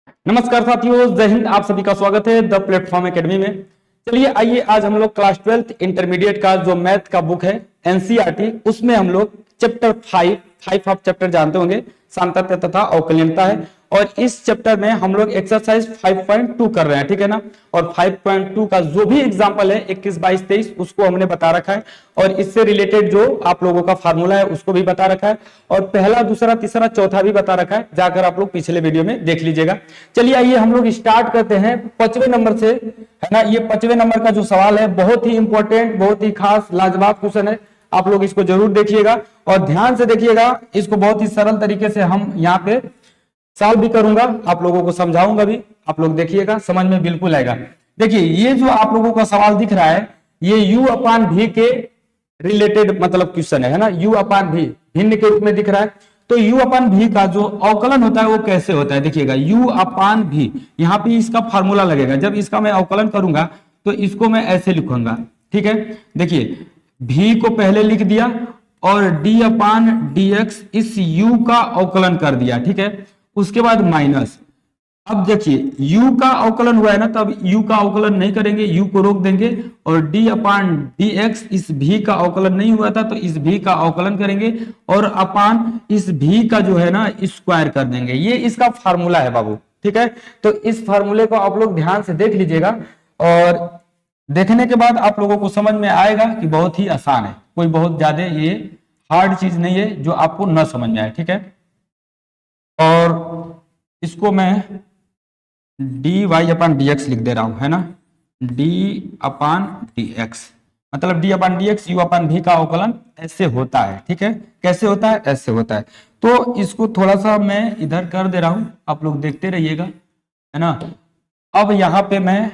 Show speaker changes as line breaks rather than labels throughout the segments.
नमस्कार साथियों, जय हिंद। आप सभी का स्वागत है द प्लेटफॉर्म एकेडमी में। चलिए आइए, आज हम लोग क्लास 12th इंटरमीडिएट का जो मैथ का बुक है एनसीईआरटी, उसमें हम लोग चैप्टर 5 आप चैप्टर जानते होंगे, सांतत्य तथा अवकलनीयता है। और इस चैप्टर में हम लोग एक्सरसाइज 5.2 कर रहे हैं, ठीक है ना। और 5.2 का जो भी एग्जाम्पल है 21, 22, 23 उसको हमने बता रखा है, और इससे रिलेटेड जो आप लोगों का फार्मूला है उसको भी बता रखा है, और पहला, दूसरा, तीसरा, चौथा भी बता रखा है, जाकर आप लोग पिछले वीडियो में देख लीजिएगा। चलिए आइए हम लोग स्टार्ट करते हैं 5वें नंबर से, है ना। ये 5वें नंबर का जो सवाल है बहुत ही इंपॉर्टेंट, बहुत ही खास, लाजवाब क्वेश्चन है। आप लोग इसको जरूर देखिएगा और ध्यान से देखिएगा। इसको बहुत ही सरल तरीके से हम यहाँ पे सॉल्व भी करूंगा, आप लोगों को समझाऊंगा भी। आप लोग देखिएगा, समझ में बिल्कुल आएगा। देखिए, ये जो आप लोगों का सवाल दिख रहा है, ये u अपान v के रिलेटेड मतलब क्वेश्चन है ना। u अपान v भिन्न के रूप में दिख रहा है, तो u अपान v का जो अवकलन होता है वो कैसे होता है, देखिएगा। u अपान v, यहाँ पे इसका फार्मूला लगेगा। जब इसका मैं अवकलन करूंगा तो इसको मैं ऐसे लिखूंगा, ठीक है। देखिए, v को पहले लिख दिया और d अपान dx इस u का अवकलन कर दिया, ठीक है। उसके बाद माइनस, अब देखिए u का अवकलन हुआ है ना, तब u का अवकलन नहीं करेंगे, u को रोक देंगे, और d अपान dx इस v का अवकलन नहीं हुआ था तो इस v का अवकलन करेंगे, और अपान इस v का जो है ना स्क्वायर कर देंगे। ये इसका फार्मूला है बाबू, ठीक है। तो इस फार्मूले को आप लोग ध्यान से देख लीजिएगा, और देखने के बाद आप लोगों को समझ में आएगा कि बहुत ही आसान है, कोई बहुत ज्यादा ये हार्ड चीज नहीं है जो आपको न समझ में आए, ठीक है। और इसको मैं D Y upon D X लिख दे रहा हूं, है ना। डी अपान डी एक्स मतलब D upon D X U upon भी का अवकलन ऐसे होता है, ठीक है। कैसे होता है? ऐसे होता है। तो इसको थोड़ा सा मैं इधर कर दे रहा हूं, आप लोग देखते रहिएगा, है ना। अब यहाँ पे मैं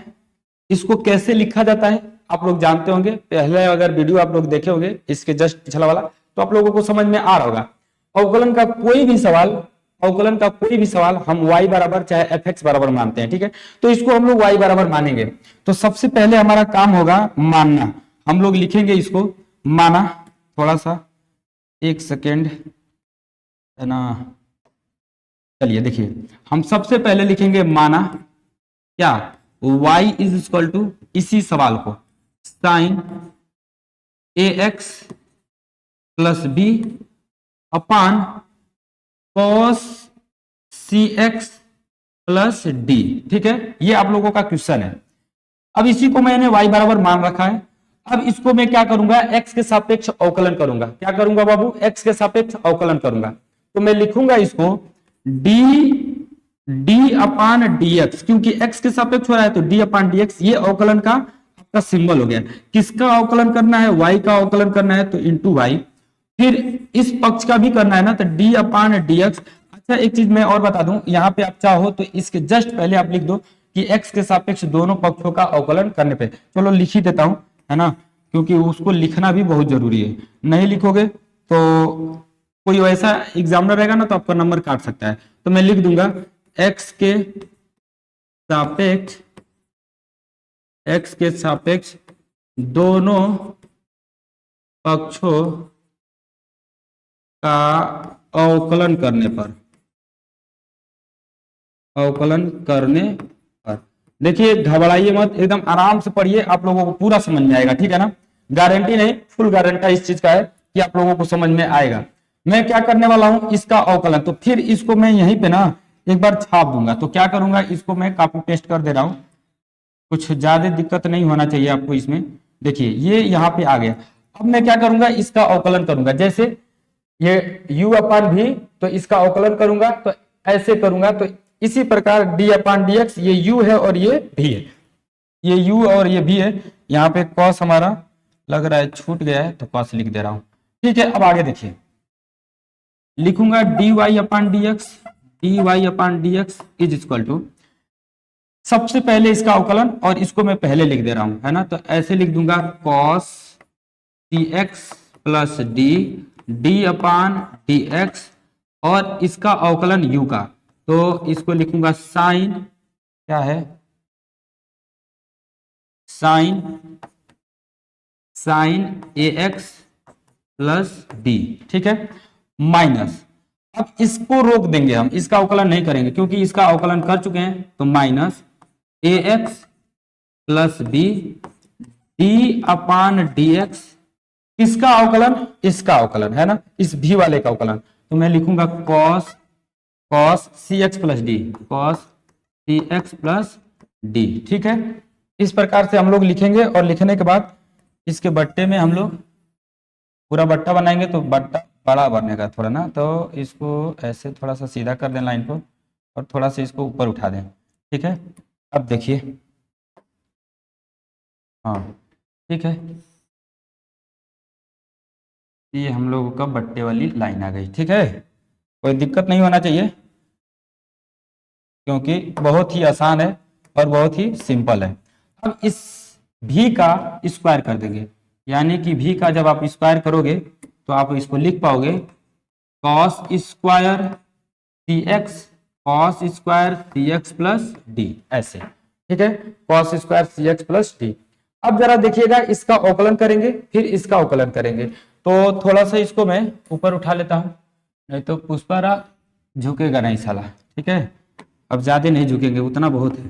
इसको कैसे लिखा जाता है आप लोग जानते होंगे। पहले अगर वीडियो आप लोग देखे होंगे इसके जस्ट पिछला वाला, तो आप लोगों को समझ में आ रहा होगा। अवकलन का कोई भी सवाल, अवकलन का कोई भी सवाल हम y बराबर चाहे fx बराबर मानते हैं, ठीक है। तो इसको हम लोग y बराबर मानेंगे, तो सबसे पहले हमारा काम होगा मानना। हम लोग लिखेंगे इसको माना, थोड़ा सा एक सेकेंड, है ना। चलिए देखिए, हम सबसे पहले लिखेंगे माना क्या, y इज इक्वल टू, इसी सवाल को साइन ax प्लस बी अपान cos cx प्लस डी, ठीक है। ये आप लोगों का क्वेश्चन है। अब इसी को मैंने y बराबर मान रखा है। अब इसको मैं क्या करूंगा, x के सापेक्ष अवकलन करूंगा। क्या करूंगा बाबू? x के सापेक्ष अवकलन करूंगा। तो मैं लिखूंगा इसको डी अपान डी एक्स, क्योंकि x के सापेक्ष हो रहा है तो डी अपान डी एक्स, ये अवकलन का आपका सिंबल हो गया। किसका अवकलन करना है? y का अवकलन करना है तो इंटू वाई, फिर इस पक्ष का भी करना है ना, तो डी अपान डी एक्स। अच्छा, एक चीज मैं और बता दूं, यहाँ पे आप चाहो तो इसके जस्ट पहले आप लिख दो कि x के सापेक्ष दोनों पक्षों का अवकलन करने पे। चलो लिख ही देता हूं, है ना, क्योंकि उसको लिखना भी बहुत जरूरी है। नहीं लिखोगे तो कोई वैसा एग्जामिनर रहेगा ना तो आपका नंबर काट सकता है। तो मैं लिख दूंगा x के सापेक्ष दोनों पक्षों का अवकलन करने पर, देखिए घबराइए मत, एकदम आराम से पढ़िए, आप लोगों को पूरा समझ में आएगा, ठीक है ना। गारंटी नहीं, फुल गारंटी इस चीज का है कि आप लोगों को समझ में आएगा। मैं क्या करने वाला हूं, इसका अवकलन, तो फिर इसको मैं यहीं पे ना एक बार छाप दूंगा। तो क्या करूंगा, इसको मैं कॉपी पेस्ट कर दे रहा हूं, कुछ ज्यादा दिक्कत नहीं होना चाहिए आपको इसमें। देखिए ये यहाँ पे आ गया। अब मैं क्या करूंगा, इसका अवकलन करूंगा। जैसे ये u अपान भी, तो इसका अवकलन करूंगा तो ऐसे करूंगा, तो इसी प्रकार d अपान डी एक्स, ये u है और ये v है, ये u और ये v है। यहाँ पे cos हमारा लग रहा है छूट गया है तो cos लिख दे रहा हूं, ठीक है। अब आगे देखिए, लिखूंगा dy upon D x is equal to, सबसे पहले इसका अवकलन, और इसको मैं पहले लिख दे रहा हूं, है ना। तो ऐसे लिख दूंगा cos cx plus D upon D x, और इसका अवकलन u का, तो इसको लिखूंगा साइन, क्या है, साइन ax प्लस डी, ठीक है, माइनस। अब इसको रोक देंगे, हम इसका अवकलन नहीं करेंगे क्योंकि इसका अवकलन कर चुके हैं। तो माइनस ए X plus B D upon D x, किसका अवकलन? इसका अवकलन है ना, इस भी वाले का अवकलन। तो मैं लिखूंगा कॉस कॉस सी एक्स प्लस डी, कॉस सी एक्स प्लस डी। ठीक है, इस प्रकार से हम लोग लिखेंगे और लिखने के बाद इसके बट्टे में हम लोग पूरा बट्टा बनाएंगे। तो बट्टा बड़ा बनेगा थोड़ा ना, तो इसको ऐसे थोड़ा सा सीधा कर दें लाइन को और थोड़ा सा इसको ऊपर उठा दें। ठीक है, अब देखिए, हाँ ठीक है, ये हम लोगों का बट्टे वाली लाइन आ गई। ठीक है, कोई दिक्कत नहीं होना चाहिए क्योंकि बहुत ही आसान है और बहुत ही सिंपल है। अब इस भी का स्क्वायर कर देंगे, यानी कि भी का जब आप स्क्वायर करोगे तो आप इसको लिख पाओगे कॉस स्क्वायर सी एक्स, कॉस स्क्वायर सी एक्स प्लस डी, ऐसे। ठीक है, कॉस स्क्वायर सी एक्स प्लस डी। अब जरा देखिएगा, इसका अवकलन करेंगे फिर इसका अवकलन करेंगे। तो थोड़ा सा इसको मैं ऊपर उठा लेता हूं, नहीं तो पुष्पारा झुकेगा नहीं साला। ठीक है, अब ज्यादा नहीं झुकेंगे, उतना बहुत है।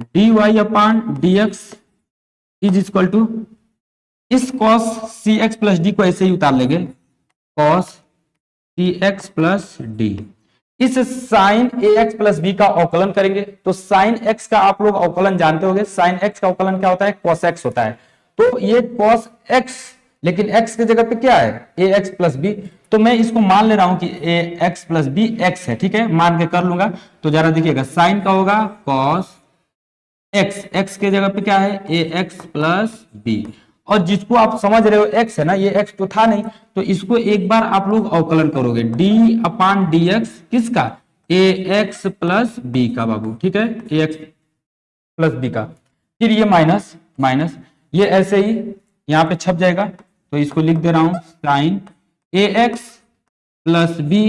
D Y upon D x is equal to, इस cosec x plus D को ऐसे ही उतार लेंगे, cosec x plus D. इस sine A X plus B का अवकलन करेंगे। तो साइन एक्स का आप लोग अवकलन जानते होंगे, साइन एक्स का अवकलन क्या होता है? कॉस एक्स होता है। तो ये कॉस एक्स, लेकिन एक्स की जगह पे क्या है? ए एक्स प्लस बी। तो मैं इसको मान ले रहा हूं कि ए एक्स प्लस बी एक्स है। ठीक है, मान के कर लूंगा। तो जरा देखिएगा, साइन का होगा कॉस एक्स, एक्स के जगह पे क्या है? ए एक्स प्लस बी। और जिसको आप समझ रहे हो एक्स है ना, ये एक्स तो था नहीं, तो इसको एक बार आप लोग अवकलन करोगे, डी अपान डी एक्स, किसका? ए एक्स प्लस बी का बाबू। ठीक है, ए एक्स प्लस बी का। फिर ये माइनस माइनस, ये ऐसे ही यहाँ पे छप जाएगा। तो इसको लिख दे रहा हूं sign A X plus B,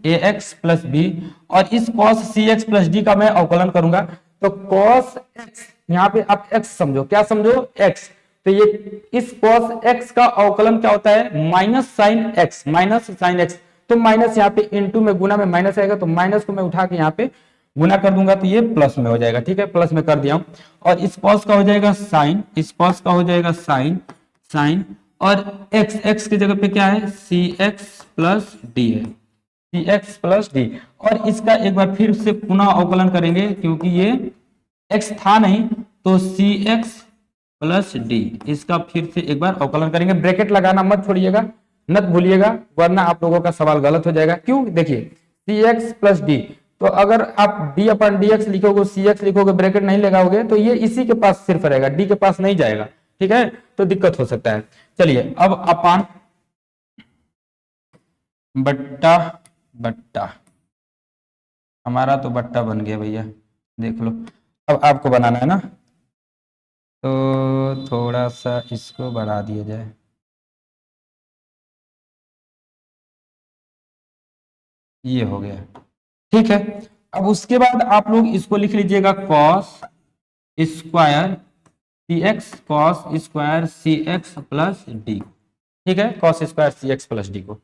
A X plus B. और इस cosec x plus D का मैं अवकलन करूंगा। तो कॉस एक्स, यहाँ पे आप एक्स समझो, क्या समझो? एक्स। तो ये इस कॉस एक्स का अवकलन क्या होता है? Minus sine x, minus sine x. तो माइनस यहाँ पे इनटू में गुना में माइनस आएगा, तो माइनस को मैं उठा के यहाँ पे गुना कर दूंगा, तो ये प्लस में हो जाएगा। ठीक है, प्लस में कर दिया हूं। और इस कॉस का हो जाएगा साइन, इस कॉस का हो जाएगा साइन, साइन। और एक्स, एक्स की जगह पे क्या है? सी एक्स प्लस डी है, सी एक्स प्लस डी। और इसका एक बार फिर से पुनः अवकलन करेंगे, क्योंकि ये एक्स था नहीं, तो सी एक्स प्लस डी, इसका फिर से एक बार अवकलन करेंगे। ब्रैकेट लगाना मत छोड़िएगा, मत भूलिएगा, वरना आप लोगों का सवाल गलत हो जाएगा। क्यों? देखिए, सी एक्स प्लस डी, तो अगर आप डी अपन डी एक्स लिखोगे, सी एक्स लिखोगे, ब्रैकेट नहीं लगाओगे, तो ये इसी के पास सिर्फ रहेगा, डी के पास नहीं जाएगा। ठीक है, तो दिक्कत हो सकता है। चलिए, अब अपान बट्टा बट्टा, हमारा तो बट्टा बन गया भैया, देख लो। अब आपको बनाना है ना, तो थोड़ा सा इसको बढ़ा दिया जाए। ये हो गया। ठीक है, अब उसके बाद आप लोग इसको लिख लीजिएगा कॉस स्क्वायर सी एक्स, कॉस स्क्वायर सी एक्स प्लस डी। ठीक है, कॉस स्क्वायर सी एक्स प्लस डी को।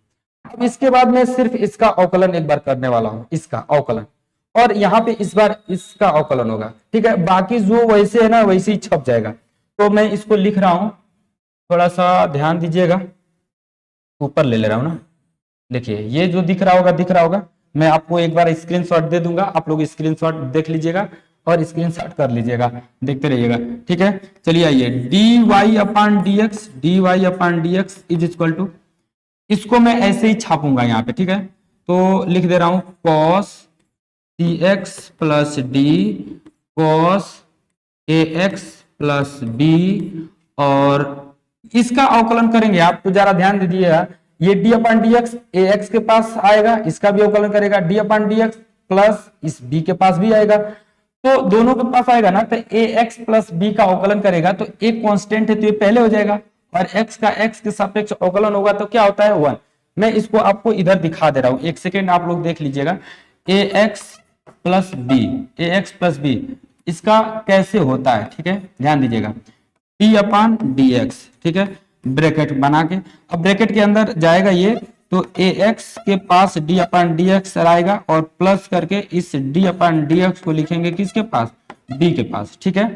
अब इसके बाद मैं सिर्फ इसका अवकलन एक बार करने वाला हूं, इसका अवकलन, और यहाँ पे इस बार इसका अवकलन होगा। ठीक है, बाकी जो वैसे है ना वैसे ही छप जाएगा। तो मैं इसको लिख रहा हूं, थोड़ा सा ध्यान दीजिएगा, ऊपर ले ले रहा हूं ना। देखिए, ये जो दिख रहा होगा, मैं आपको एक बार स्क्रीनशॉट दे दूंगा, आप लोग स्क्रीनशॉट देख लीजिएगा और स्क्रीनशॉट कर लीजिएगा, देखते रहिएगा। ठीक है, चलिए आइए, D Y upon D X, D Y upon D x is equal to, इसको मैं ऐसे ही छापूंगा यहाँ पे। ठीक है, तो लिख दे रहा हूं cos C x plus D, cos A X plus B. और इसका अवकलन करेंगे आप, तो जरा ध्यान दीजिएगा, ये डी अपान डी एक्स ए एक्स के पास आएगा, इसका भी अवकलन करेगा, D upon D x plus इस बी के पास भी आएगा, तो दोनों के पास आएगा ना, तो ए एक्स प्लस बी का अवकलन करेगा, तो एक कांस्टेंट है तो ये पहले हो जाएगा, और एक्स का एक्स के सापेक्ष अवकलन होगा तो क्या होता है? 1। मैं इसको आपको इधर दिखा दे रहा हूं, एक सेकेंड आप लोग देख लीजिएगा। ए एक्स प्लस बी, ए एक्स प्लस बी, इसका कैसे होता है? ठीक है, ध्यान दीजिएगा, डी अपान डी एक्स। ठीक है, ब्रैकेट बना के, अब ब्रैकेट के अंदर जाएगा ये तो ए एक्स के पास डी अपन डी एक्स आएगा और प्लस करके इस डी अपन डी एक्स को लिखेंगे किसके पास, बी के पास। ठीक है,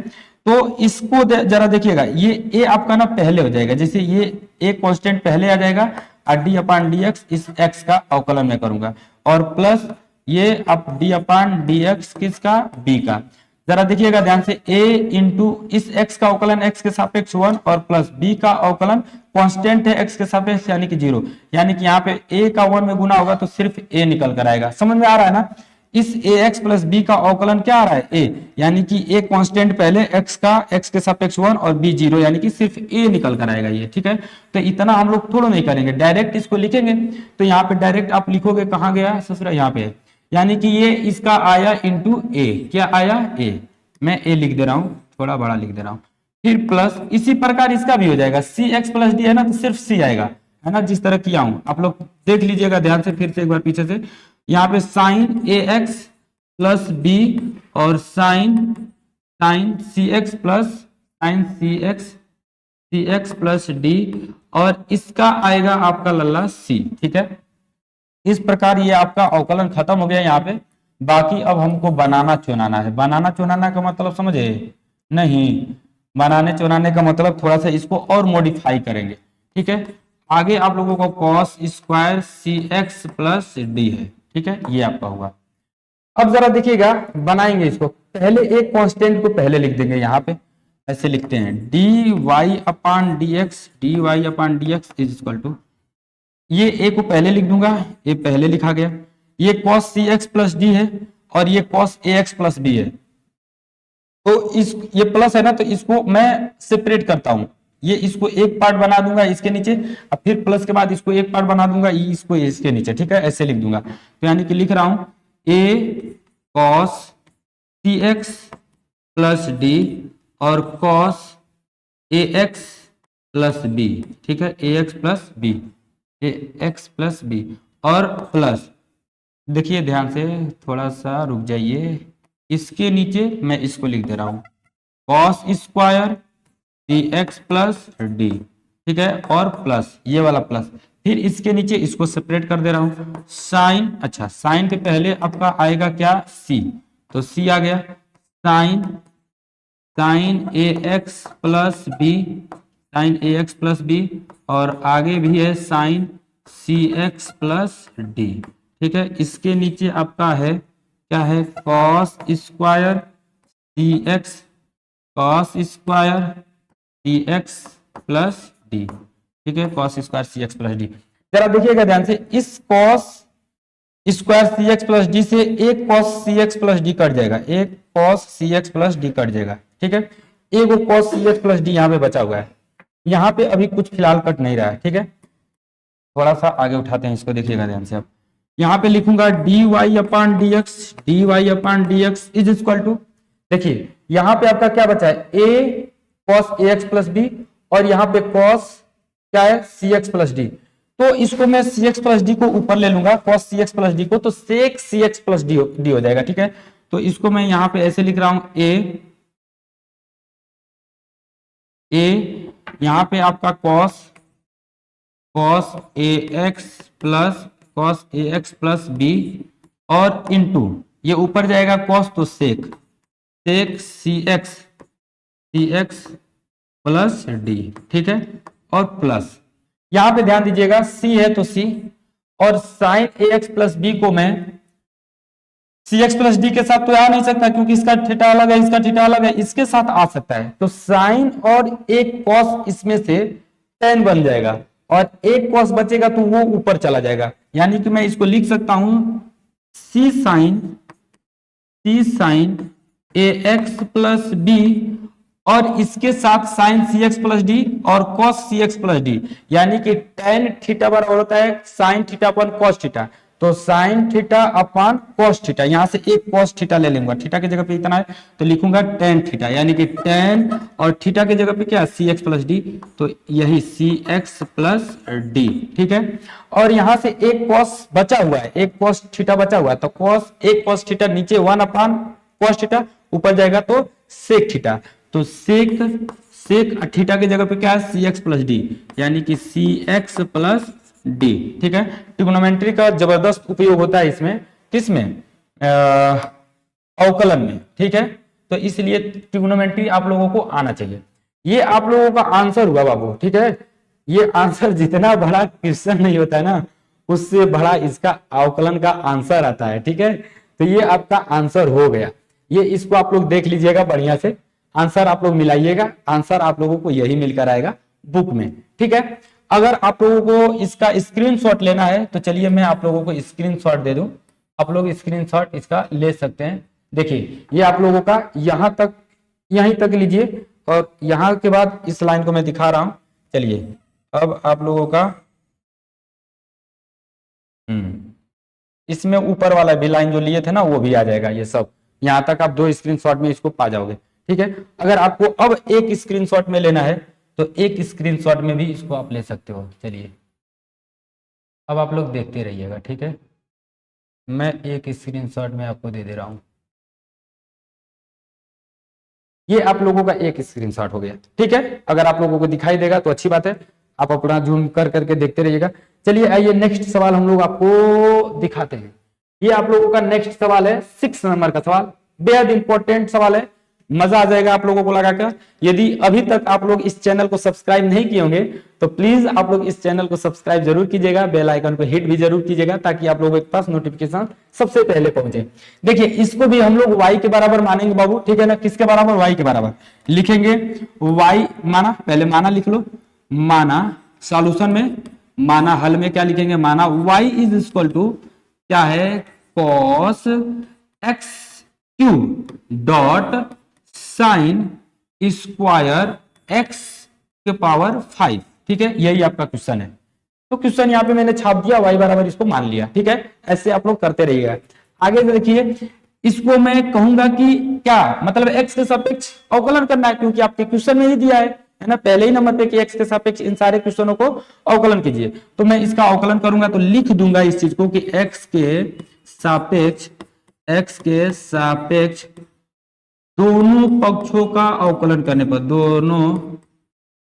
तो इसको जरा देखिएगा, ये ए आपका ना पहले हो जाएगा, जैसे ये ए कांस्टेंट पहले आ जाएगा और डी अपन डी एक्स इस एक्स का अवकलन में करूंगा और प्लस ये अब डी अपन डी एक्स किसका, बी का। जरा देखिएगा ध्यान से, a इंटू इस x का अवकलन x के सापेक्ष 1 और प्लस b का अवकलन कांस्टेंट है x के सापेक्ष यानी कि 0, यानी कि यहाँ पे a का 1 में गुना होगा तो सिर्फ a निकल कर आएगा। समझ में आ रहा है ना, इस ax प्लस b का अवकलन क्या आ रहा है, a, यानी कि a कांस्टेंट पहले x का x के सापेक्ष 1 और b 0, यानी कि सिर्फ a निकल कर आएगा ये। ठीक है, तो इतना हम लोग थोड़ा नहीं करेंगे, डायरेक्ट इसको लिखेंगे। तो यहाँ पे डायरेक्ट आप लिखोगे, कहाँ गया ससुरा, यहाँ पे है, यानी कि ये इसका आया इंटू ए, क्या आया ए, मैं ए लिख दे रहा हूं, थोड़ा बड़ा लिख दे रहा हूं, फिर प्लस इसी प्रकार इसका भी हो जाएगा, सी एक्स प्लस डी है ना, तो सिर्फ सी आएगा, है ना, जिस तरह किया हूं आप लोग देख लीजिएगा ध्यान से, फिर से एक बार पीछे से, यहाँ पे sign A X plus B और साइन सी एक्स प्लस साइन सी एक्स प्लस डी और इसका आएगा आपका लल्ला सी। ठीक है, इस प्रकार ये आपका अवकलन खत्म हो गया यहाँ पे। बाकी अब हमको बनाना चुनाना है। बनाना चुनाना का मतलब समझे नहीं, बनाने चुनाने का मतलब थोड़ा सा इसको और मॉडिफाई करेंगे। ठीक है, आगे आप लोगों को कॉस स्क्वायर सी एक्स प्लस डी है। ठीक है, ये आपका हुआ। अब जरा देखिएगा, बनाएंगे इसको। पहले एक कांस्टेंट को पहले लिख देंगे, यहाँ पे ऐसे लिखते हैं D Y upon D x is equal to, ये ए को पहले लिख दूंगा, ये पहले लिखा गया, ये cos सी एक्स प्लस डी है और ये cos ए एक्स प्लस बी है। तो इस ये प्लस है ना, तो इसको मैं सेपरेट करता हूं, ये इसको एक पार्ट बना दूंगा इसके नीचे, अब फिर प्लस के बाद इसको एक पार्ट बना दूंगा इसको इसके नीचे। ठीक है, ऐसे लिख दूंगा। तो यानी कि लिख रहा हूं ए cos सी एक्स प्लस डी और cos ए एक्स प्लस बी। ठीक है, ए एक्स प्लस बी, ए एक्स प्लस बी और प्लस, देखिए ध्यान से, थोड़ा सा रुक जाइए, इसके नीचे मैं इसको लिख दे रहा हूं कॉस स्क्वायर सी एक्स प्लस डी। ठीक है, और प्लस ये वाला प्लस, फिर इसके नीचे इसको सेपरेट कर दे रहा हूं साइन। अच्छा, साइन के पहले आपका आएगा क्या, सी, तो सी आ गया, sign A X plus B, sign A X plus B और आगे भी है साइन सी एक्स प्लस डी। ठीक है, इसके नीचे आपका है क्या है, कॉस स्क्वायर सी एक्स प्लस डी। ठीक है, कॉस स्क्वायर सी एक्स प्लस डी। जरा देखिएगा ध्यान से, इस कॉस स्क्वायर सी एक्स प्लस डी से एक कॉस सी एक्स प्लस डी कट जाएगा, एक कॉस सी एक्स प्लस डी कट जाएगा। ठीक है, एक कॉस सी एक्स प्लस डी यहाँ पे बचा हुआ है, यहाँ पे अभी कुछ फिलहाल कट नहीं रहा है। ठीक है, थोड़ा सा आगे उठाते हैं इसको, देखिएगा ध्यान से। अब यहाँ पे लिखूंगा D Y upon D x is equal to, देखिए यहाँ पे आपका क्या बचा है, A cos A X plus B और यहाँ पे कॉस क्या है, सी एक्स प्लस डी। तो इसको मैं सी एक्स प्लस डी को ऊपर ले लूंगा, कॉस सी एक्स प्लस डी को, तो सेक सी एक्स प्लस डी हो जाएगा। ठीक है, तो इसको मैं यहाँ पे ऐसे लिख रहा हूं ए यहाँ पे आपका cos A X plus B और इनटू ये ऊपर जाएगा कॉस, तो सेक सी एक्स प्लस डी। ठीक है, और प्लस यहां पे ध्यान दीजिएगा, सी है तो सी, और sign A X plus B को मैं सी एक्स प्लस डी के साथ तो आ नहीं सकता क्योंकि इसका थीटा अलग है, इसका थीटा अलग है, इसके साथ आ सकता है, तो साइन और एक कॉस इसमें से टेन बन जाएगा और एक कॉस बचेगा तो वो ऊपर चला जाएगा। यानी कि मैं इसको लिख सकता हूं सी sign A X plus B और इसके साथ साइन सी एक्स प्लस डी और कॉस सी एक्स प्लस डी, यानी कि टेन थीटा बराबर होता है साइन थीटा अपन कॉस थीटा, तो साइन थीटा अपन कॉस थीटा, यहां से एक कॉस थीटा ले लूंगा, थीटा की जगह पे इतना है तो लिखूंगा टेन थीटा, यानी कि टेन और थीटा की जगह पे क्या सी एक्स प्लस डी, तो यही सी एक्स प्लस डी। ठीक है, और यहां से एक कॉस बचा हुआ है, एक कॉस थीटा बचा हुआ है, तो एक कॉस थीटा नीचे वन अपान कॉस थीटा, ऊपर जाएगा तो सेक थीटा, तो सेक थीटा की जगह पे क्या है सी एक्स प्लस डी, यानी कि सी एक्स प्लस डी। ठीक है, ट्रिग्नोमेट्री का जबरदस्त उपयोग होता है इसमें, किसमें, अवकलन में। ठीक है, तो इसलिए ट्रिग्नोमेट्री आप लोगों को आना चाहिए। ये आप लोगों का आंसर हुआ बाबू। ठीक है, ये आंसर जितना बड़ा क्वेश्चन नहीं होता है ना, उससे बड़ा इसका अवकलन का आंसर आता है। ठीक है, तो ये आपका आंसर हो गया। ये इसको आप लोग देख लीजिएगा बढ़िया से, आंसर आप लोग मिलाइएगा, आंसर आप लोगों को यही मिलकर आएगा बुक में। ठीक है, अगर आप लोगों को इसका स्क्रीनशॉट लेना है तो चलिए मैं आप लोगों को स्क्रीनशॉट दे दूं, आप लोग स्क्रीनशॉट इसका ले सकते हैं। देखिए ये आप लोगों का यहां तक, यहीं तक लीजिए, और यहां के बाद इस लाइन को मैं दिखा रहा हूं। चलिए अब आप लोगों का इसमें ऊपर वाला भी लाइन जो लिए थे ना वो भी आ जाएगा। ये सब यहां तक आप 2 स्क्रीनशॉट में इसको पा जाओगे। ठीक है, अगर आपको अब एक स्क्रीनशॉट में लेना है तो एक स्क्रीनशॉट में भी इसको आप ले सकते हो। चलिए अब आप लोग देखते रहिएगा। ठीक है, मैं एक स्क्रीनशॉट में आपको दे दे रहा हूं। ये आप लोगों का एक स्क्रीनशॉट हो गया। ठीक है, अगर आप लोगों को दिखाई देगा तो अच्छी बात है, आप अपना जूम कर करके देखते रहिएगा। चलिए आइए नेक्स्ट सवाल हम लोग आपको दिखाते हैं। ये आप लोगों का नेक्स्ट सवाल है 6 नंबर का सवाल, बेहद इंपॉर्टेंट सवाल है, मजा आ जाएगा आप लोगों को लगाकर। यदि अभी तक आप लोग इस चैनल को सब्सक्राइब नहीं किए होंगे तो प्लीज आप लोग इस चैनल को सब्सक्राइब जरूर कीजिएगा, बेल आइकन को हिट भी जरूर कीजिएगा ताकि आप लोगों के पास नोटिफिकेशन सबसे पहले पहुंचे। देखिए इसको भी हम लोग y के बराबर मानेंगे बाबू। ठीक है ना, किसके बराबर, y के बराबर लिखेंगे। y माना, पहले माना लिख लो, माना सॉल्यूशन में, माना हल में क्या लिखेंगे, माना y इज इक्वल टू क्या है, cos x cube dot sign square x के पावर 5। ठीक है, यही आपका क्वेश्चन है। तो क्वेश्चन यहाँ पे मैंने छाप दिया, y बराबर इसको मान लिया। ठीक है, ऐसे आप लोग करते रहिएगा। आगे देखिए, इसको मैं कहूंगा कि क्या मतलब x के सापेक्ष अवकलन करना है, क्योंकि आपके क्वेश्चन में ही दिया है ना, पहले ही नंबर पे कि x के सापेक्ष इन सारे क्वेश्चनों को अवकलन कीजिए। तो मैं इसका अवकलन करूंगा तो लिख दूंगा इस चीज को कि x के सापेक्ष दोनों पक्षों का अवकलन करने पर, दोनों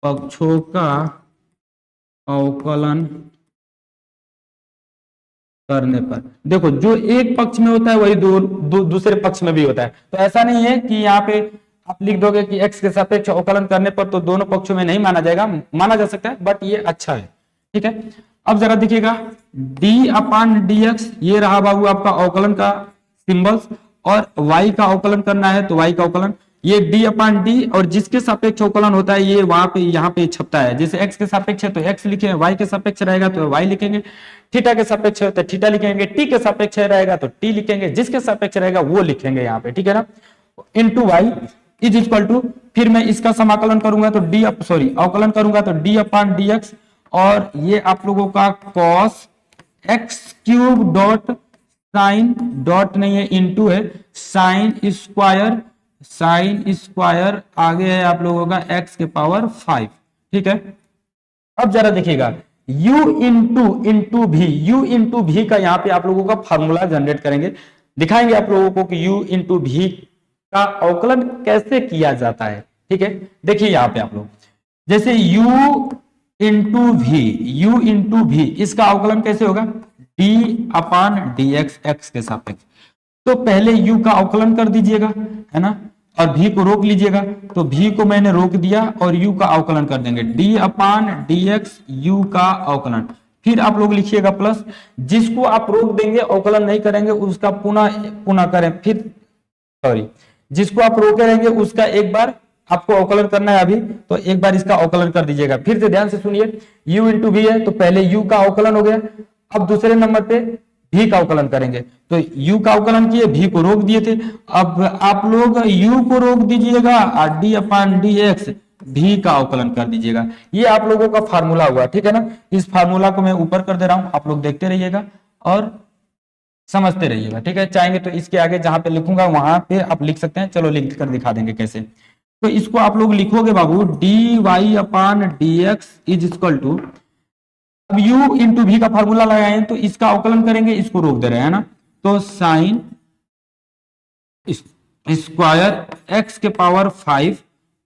पक्षों का अवकलन करने पर, देखो जो एक पक्ष में होता है वही दूसरे पक्ष में भी होता है। तो ऐसा नहीं है कि यहाँ पे आप लिख दोगे कि x के सापेक्ष अवकलन करने पर तो दोनों पक्षों में नहीं माना जाएगा, माना जा सकता है, बट ये अच्छा है। ठीक है, अब जरा देखिएगा d/dx, ये रहा बाबू आपका अवकलन का सिंबल्स, और y का अवकलन करना है तो y का अवकलन, ये d/d, और जिसके सापेक्ष अवकलन होता है ये वहां पे यहाँ पे छपता है। जैसे x के सापेक्ष है तो x लिखे, y के सापेक्ष रहेगा तो y लिखेंगे, थीटा के सापेक्ष है तो थीटा लिखेंगे, t के सापेक्ष रहेगा तो t लिखेंगे, जिसके सापेक्ष रहेगा वो लिखेंगे यहाँ पे। ठीक है ना, into Y is equal to, फिर मैं इसका समाकलन करूंगा तो अवकलन करूंगा तो d/dx, और ये आप लोगों का cos x cube dot sine, dot नहीं है इंटू है, साइन स्क्वायर आगे है आप लोगों का x के पावर 5। ठीक है, अब जरा देखिएगा u इंटू भी का यहाँ पे आप लोगों का फॉर्मूला जनरेट करेंगे, दिखाएंगे आप लोगों को कि u इंटू भी का अवकलन कैसे किया जाता है। ठीक है, देखिए यहाँ पे आप लोग जैसे u इंटू भी इसका अवकलन कैसे होगा, d/dx x के सापेक्ष। तो पहले u का अवकलन कर दीजिएगा, है ना, और v को रोक लीजिएगा, तो v को मैंने रोक दिया और u का अवकलन कर देंगे, d/dx u का अवकलन। फिर आप लोग लिखिएगा प्लस, जिसको आप रोक देंगे अवकलन नहीं करेंगे उसका पुनः करें, फिर जिसको आप रोके रहेंगे उसका एक बार आपको अवकलन करना है अभी, तो एक बार इसका अवकलन कर दीजिएगा। फिर से ध्यान से सुनिए, u इंटू v है तो पहले u का अवकलन हो गया, अब दूसरे नंबर पे v का अवकलन करेंगे, तो u का अवकलन किए, v को रोक दिए थे, अब आप लोग u को रोक दीजिएगा और d/dx v का अवकलन कर दीजिएगा। ये आप लोगों का फार्मूला हुआ। ठीक है ना, इस फार्मूला को मैं ऊपर कर दे रहा हूं, आप लोग देखते रहिएगा और समझते रहिएगा। ठीक है, चाहेंगे तो इसके आगे जहां पे लिखूंगा वहां पे आप लिख सकते हैं, चलो लिख कर दिखा देंगे कैसे। तो इसको आप लोग लिखोगे बाबू dy/dx इज इक्वल टू, अब u इंटू भी का फॉर्मूला लगाए तो इसका अवकलन करेंगे, इसको रोक दे रहे हैं ना, तो साइन स्क्वायर x के पावर 5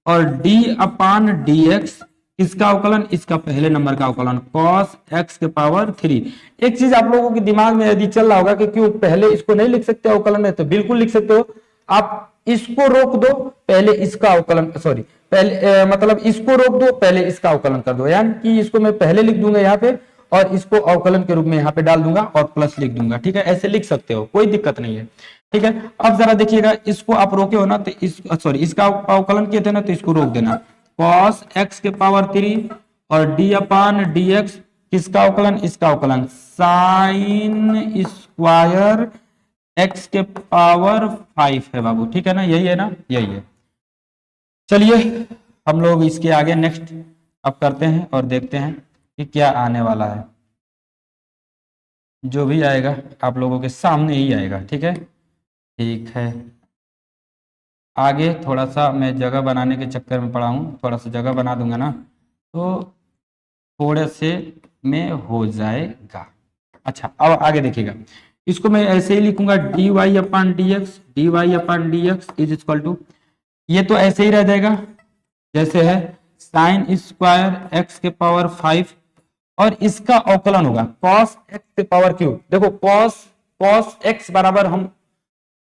और d/dx किसका अवकलन, इसका पहले नंबर का अवकलन cos x के पावर 3। एक चीज आप लोगों के दिमाग में यदि चल रहा होगा कि क्यों पहले इसको नहीं लिख सकते अवकलन में, तो बिल्कुल लिख सकते हो। आप इसको रोक दो, पहले इसका अवकलन, सॉरी पहले मतलब इसको रोक दो, पहले इसका अवकलन कर दो, यानी कि इसको मैं पहले लिख दूंगा यहाँ पे और इसको अवकलन के रूप में यहाँ पे डाल दूंगा और प्लस लिख दूंगा। ठीक है, ऐसे लिख सकते हो, कोई दिक्कत नहीं है। ठीक है, अब जरा देखिएगा, इसको आप रोके हो ना तो इस सॉरी इसका अवकलन किए थे ना, तो इसको रोक देना। cos x के पावर 3 और d अपान dx किसका अवकलन, इसका अवकलन साइन स्क्वायर x के पावर 5 है बाबू। ठीक है ना, यही है ना, यही है। चलिए हम लोग इसके आगे नेक्स्ट अब करते हैं और देखते हैं कि क्या आने वाला है। जो भी आएगा आप लोगों के सामने ही आएगा। ठीक है, ठीक है। आगे थोड़ा सा मैं जगह बनाने के चक्कर में पड़ा हूँ, थोड़ा सा जगह बना दूंगा ना तो थोड़े से में हो जाएगा। अच्छा, अब आगे देखिएगा, इसको मैं ऐसे ही लिखूंगा dy upon dx is equal to, ये तो ऐसे ही रह जाएगा जैसे है साइन स्क्वायर x के पावर 5 और इसका अवकलन होगा cos x के पावर क्यू। देखो cos x बराबर हम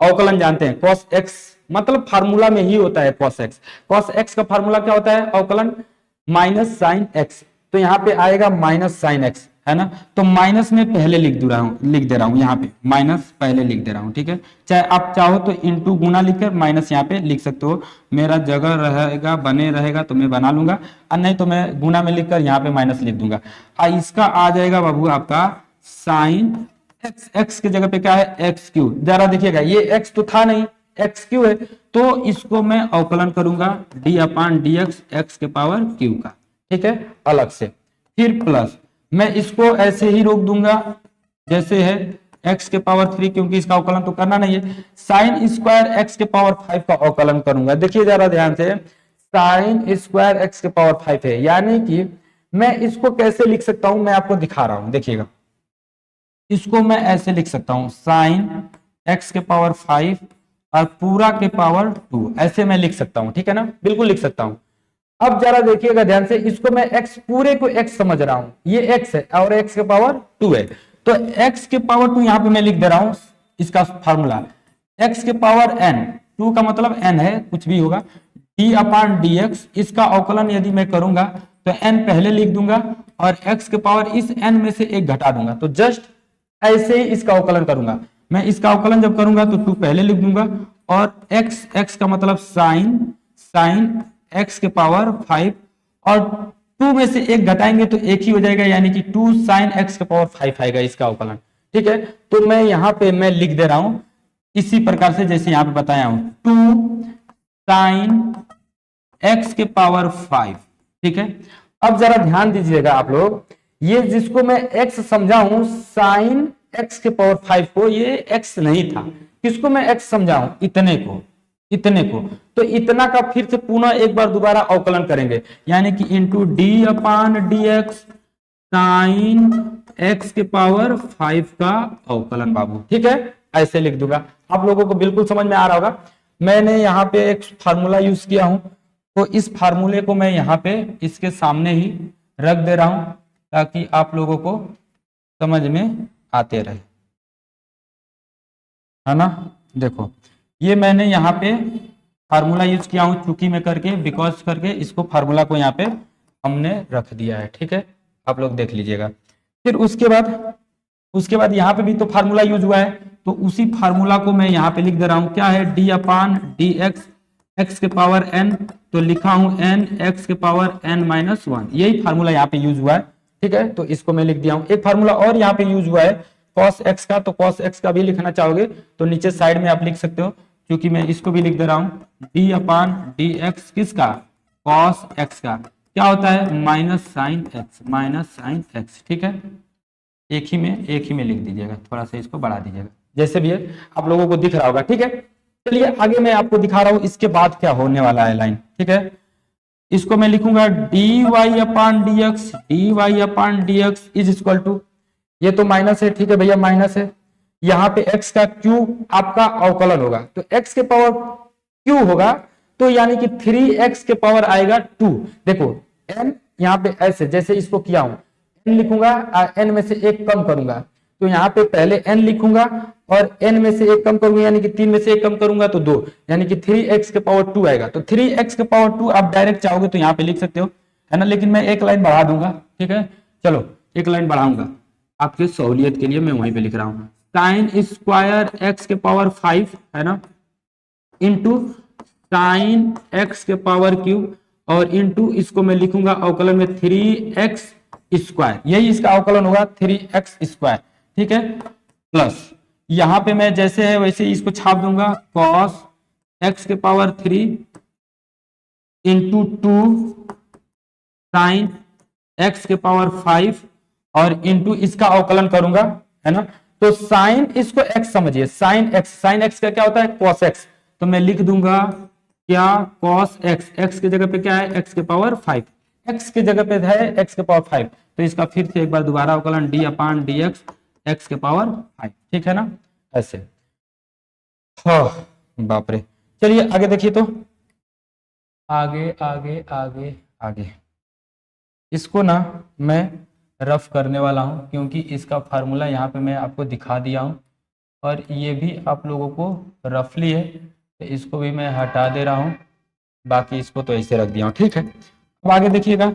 अवकलन जानते हैं, cos x मतलब फार्मूला में ही होता है cos x का फार्मूला क्या होता है, अवकलन माइनस साइन x, तो यहाँ पे आएगा माइनस साइन x, है ना। तो माइनस में पहले लिख दे रहा हूँ यहाँ पे माइनस पहले लिख दे रहा हूँ। ठीक है, चाहे आप चाहो तो इंटू गुना लिखकर माइनस यहाँ पे लिख सकते हो, मेरा जगह रहेगा बने रहेगा तो मैं बना लूंगा, और नहीं तो मैं गुना में लिखकर यहाँ पे माइनस लिख दूंगा। इसका आ जाएगा बाबू आपका साइन x की जगह पे क्या है एक्स क्यू। जरा देखिएगा, ये x तो था नहीं, एक्स क्यू है, तो इसको मैं अवकलन करूंगा d अपान dx x के पावर क्यू का। ठीक है, अलग से, फिर प्लस मैं इसको ऐसे ही रोक दूंगा जैसे है x के पावर 3, क्योंकि इसका अवकलन तो करना नहीं है। साइन स्क्वायर x के पावर 5 का अवकलन करूंगा। देखिए जरा ध्यान से, साइन स्क्वायर x के पावर 5 है, यानी कि मैं इसको कैसे लिख सकता हूं, मैं आपको दिखा रहा हूं। देखिएगा, इसको मैं ऐसे लिख सकता हूं साइन x के पावर 5 और पूरा के पावर 2, ऐसे मैं लिख सकता हूं। ठीक है ना, बिल्कुल लिख सकता हूं। अब जरा देखिएगा ध्यान से, इसको मैं x पूरे को x समझ रहा हूं, ये x है और x के पावर 2 है, तो x के पावर 2 यहां पे मैं लिख दे रहा हूं इसका फार्मूला, x के पावर n, 2 का मतलब n है, कुछ भी होगा, d अपान dx, इसका अवकलन यदि मैं करूंगा तो n पहले लिख दूंगा और x के पावर इस n में से एक घटा दूंगा, तो जस्ट ऐसे ही इसका अवकलन करूंगा। मैं इसका अवकलन जब करूंगा तो 2 पहले लिख दूंगा और x का मतलब साइन x के पावर 5 और 2 में से एक घटाएंगे तो एक ही हो जाएगा, यानी कि 2 साइन x के पावर 5 आएगा इसका अवकलन। ठीक है, तो मैं यहाँ पे मैं लिख दे रहा हूं इसी प्रकार से जैसे यहाँ पे बताया हूं, 2 साइन x के पावर 5। ठीक है, अब जरा ध्यान दीजिएगा आप लोग, ये जिसको मैं x समझा हूं साइन x के पावर 5 को, ये x नहीं था, किसको मैं x समझा हूं, इतने को, तो इतना का फिर से पुनः एक बार दोबारा अवकलन करेंगे, यानी कि इंटू d अपान dx साइन x के पावर 5 का अवकलन बाबू। ठीक है, ऐसे लिख दूंगा, आप लोगों को बिल्कुल समझ में आ रहा होगा। मैंने यहाँ पे एक फार्मूला यूज किया हूं, तो इस फार्मूले को मैं यहाँ पे इसके सामने ही रख दे रहा हूं ताकि आप लोगों को समझ में आते रहे, है ना। देखो, ये मैंने यहाँ पे फार्मूला यूज किया हूं चूंकि में करके, बिकॉज करके, इसको फार्मूला को यहाँ पे हमने रख दिया है। ठीक है, आप लोग देख लीजिएगा। फिर उसके बाद यहाँ पे भी तो फार्मूला यूज हुआ है, तो उसी फार्मूला को मैं यहाँ पे लिख दे रहा हूँ, क्या है d अपान dx x के पावर n, तो लिखा हूं n x के पावर n-1, यही फार्मूला यहाँ पे यूज हुआ है। ठीक है, तो इसको मैं लिख दिया हूं। एक फार्मूला और यहाँ पे यूज हुआ है cos x का, तो cos x का भी लिखना चाहोगे तो नीचे साइड में आप लिख सकते हो, क्योंकि मैं इसको भी लिख दे रहा हूं d अपान dx किसका, cos x का, क्या होता है माइनस साइन x। ठीक है, एक ही में लिख दीजिएगा, थोड़ा सा इसको बढ़ा दीजिएगा, जैसे भी है आप लोगों को दिख रहा होगा। ठीक है, चलिए आगे मैं आपको दिखा रहा हूं इसके बाद क्या होने वाला है लाइन। ठीक है, इसको मैं लिखूंगा dy upon dx is equal to, ये तो माइनस है, ठीक है भैया माइनस है, यहाँ पे x का q आपका अवकलन होगा, तो x के पावर q होगा, तो यानी कि 3x के पावर आएगा 2। देखो n यहाँ पे ऐसे जैसे इसको किया हूं, n लिखूंगा n में से एक कम करूंगा, तो यहाँ पे पहले n लिखूंगा और n में से एक कम करूंगा यानी कि 3 में से एक कम करूंगा तो 2, यानी कि 3x के पावर 2 आएगा। तो 3x के पावर 2 आप डायरेक्ट चाहोगे तो यहाँ पे लिख सकते हो, है ना, लेकिन मैं एक लाइन बढ़ा दूंगा, ठीक है। चलो एक लाइन बढ़ाऊंगा आपके सहूलियत के लिए, मैं वहीं पे लिख रहा हूँ साइन स्क्वायर x के पावर 5, है ना, इंटू साइन x के पावर क्यूब और इंटू इसको मैं लिखूंगा अवकलन में 3x स्क्वायर, यही इसका अवकलन होगा 3x स्क्वायर, ठीक है, प्लस यहां पे मैं जैसे है वैसे ही इसको छाप दूंगा cos x के पावर 3 इंटू 2 साइन x के पावर 5 और इंटू इसका अवकलन करूंगा, है ना। तो साइन इसको x समझिए, साइन x का क्या होता है cos x, तो मैं लिख दूंगा क्या cos x, x की जगह पे क्या है x के पावर 5, x की जगह पे है x के पावर 5, तो इसका फिर से एक बार दोबारा अवकलन d अपान dx x के पावर 5, ठीक है ना, ऐसे। हाँ बाप रे, चलिए आगे देखिए, तो आगे आगे आगे आगे इसको ना मैं रफ करने वाला हूं क्योंकि इसका फार्मूला यहाँ पे मैं आपको दिखा दिया हूं और ये भी आप लोगों को रफली है, तो इसको भी मैं हटा दे रहा हूं, बाकी इसको तो ऐसे रख दिया हूं, ठीक है। अब आगे देखिएगा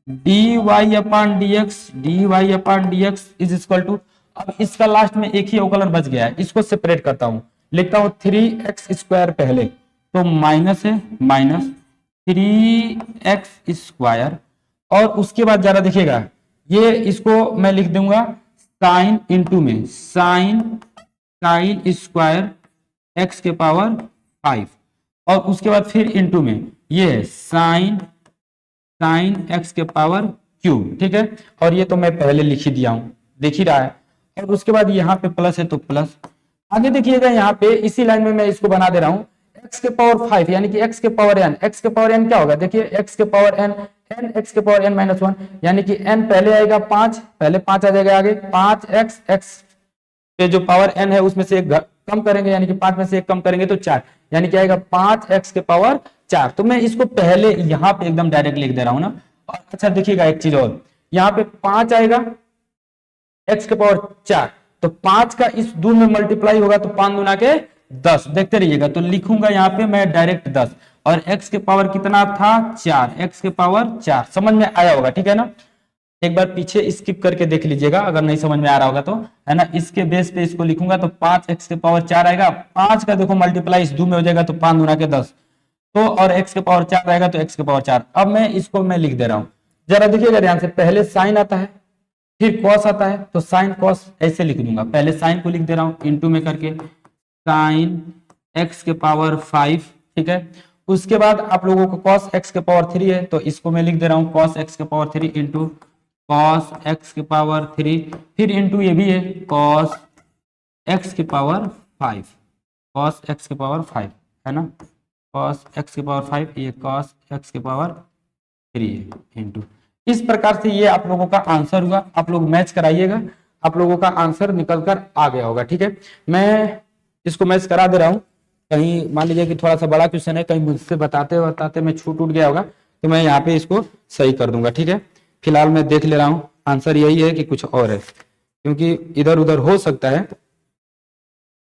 dy upon dx is equal to, अब इसका लास्ट में एक ही अवकलन बच गया है, इसको सेपरेट करता हूं, लिखता हूं 3x स्क्वायर पहले, तो माइनस है माइनस 3x स्क्वायर और उसके बाद जरा देखिएगा ये इसको मैं लिख दूंगा साइन इंटू में साइन स्क्वायर x के पावर 5 और उसके बाद फिर इंटू में ये है साइन x के पावर क्यूब, ठीक है, और ये तो मैं पहले लिख ही दिया हूं, देख ही रहा है, और उसके बाद यहाँ पे प्लस है तो प्लस। आगे देखिएगा यहाँ पे इसी लाइन में मैं इसको बना दे रहा हूँ x के पावर 5 यानी कि x के पावर n, x के पावर n क्या होगा, देखिए x के पावर n x के पावर n माइनस 1 यानी कि n पहले आएगा 5, पहले 5 आ जाएगा आगे 5x, x पे जो पावर n है उसमें से एक कम करेंगे यानी कि 5 में से एक कम करेंगे तो 4, यानी कि आएगा 5x के पावर 4, तो मैं इसको पहले यहाँ पे एकदम डायरेक्ट लिख दे रहा हूँ ना। और अच्छा देखिएगा एक चीज और, यहाँ पे 5 आएगा x के पावर 4, तो 5 का इस 2 में मल्टीप्लाई होगा तो 5 दूना के 10, देखते रहिएगा, तो लिखूंगा यहाँ पे मैं डायरेक्ट 10 और x के पावर कितना था 4, x के पावर 4, समझ में आया होगा, ठीक है ना। एक बार पीछे स्किप करके देख लीजिएगा अगर नहीं समझ में आ रहा होगा तो, है ना, इसके बेस पे इसको लिखूंगा तो 5x के पावर 4 आएगा, 5 का देखो मल्टीप्लाई इस 2 में हो जाएगा तो 5 दूना के 10, तो और x के पावर 4 आएगा तो x के पावर 4। अब मैं इसको मैं लिख दे रहा हूं, जरा देखिएगा ध्यान से, पहले साइन आता है फिर कॉस आता है, तो साइन कॉस ऐसे लिख दूंगा, पहले साइन को लिख दे रहा हूं इंटू में करके साइन x के पावर 5, ठीक है, उसके बाद आप लोगों को cos x के पावर 3 है तो इसको मैं लिख दे रहा हूँ cos x के पावर 3 इंटू cos x के पावर 3, फिर इंटू ये भी है cos x के पावर 5, cos x के पावर 5, है ना, cos x के पावर 5, ये cos x के पावर 3 है इंटू, इस प्रकार से ये आप लोगों का आंसर हुआ, आप लोग मैच कराइएगा, आप लोगों का आंसर निकल कर आ गया होगा, ठीक है। मैं इसको मैच करा दे रहा हूँ, कहीं मान लीजिए कि थोड़ा सा बड़ा क्वेश्चन है, कहीं मुझसे बताते मैं छूट गया होगा तो मैं यहाँ पे इसको सही कर दूंगा, ठीक है। फिलहाल मैं देख ले रहा हूँ आंसर यही है कि कुछ और है, क्योंकि इधर उधर हो सकता है,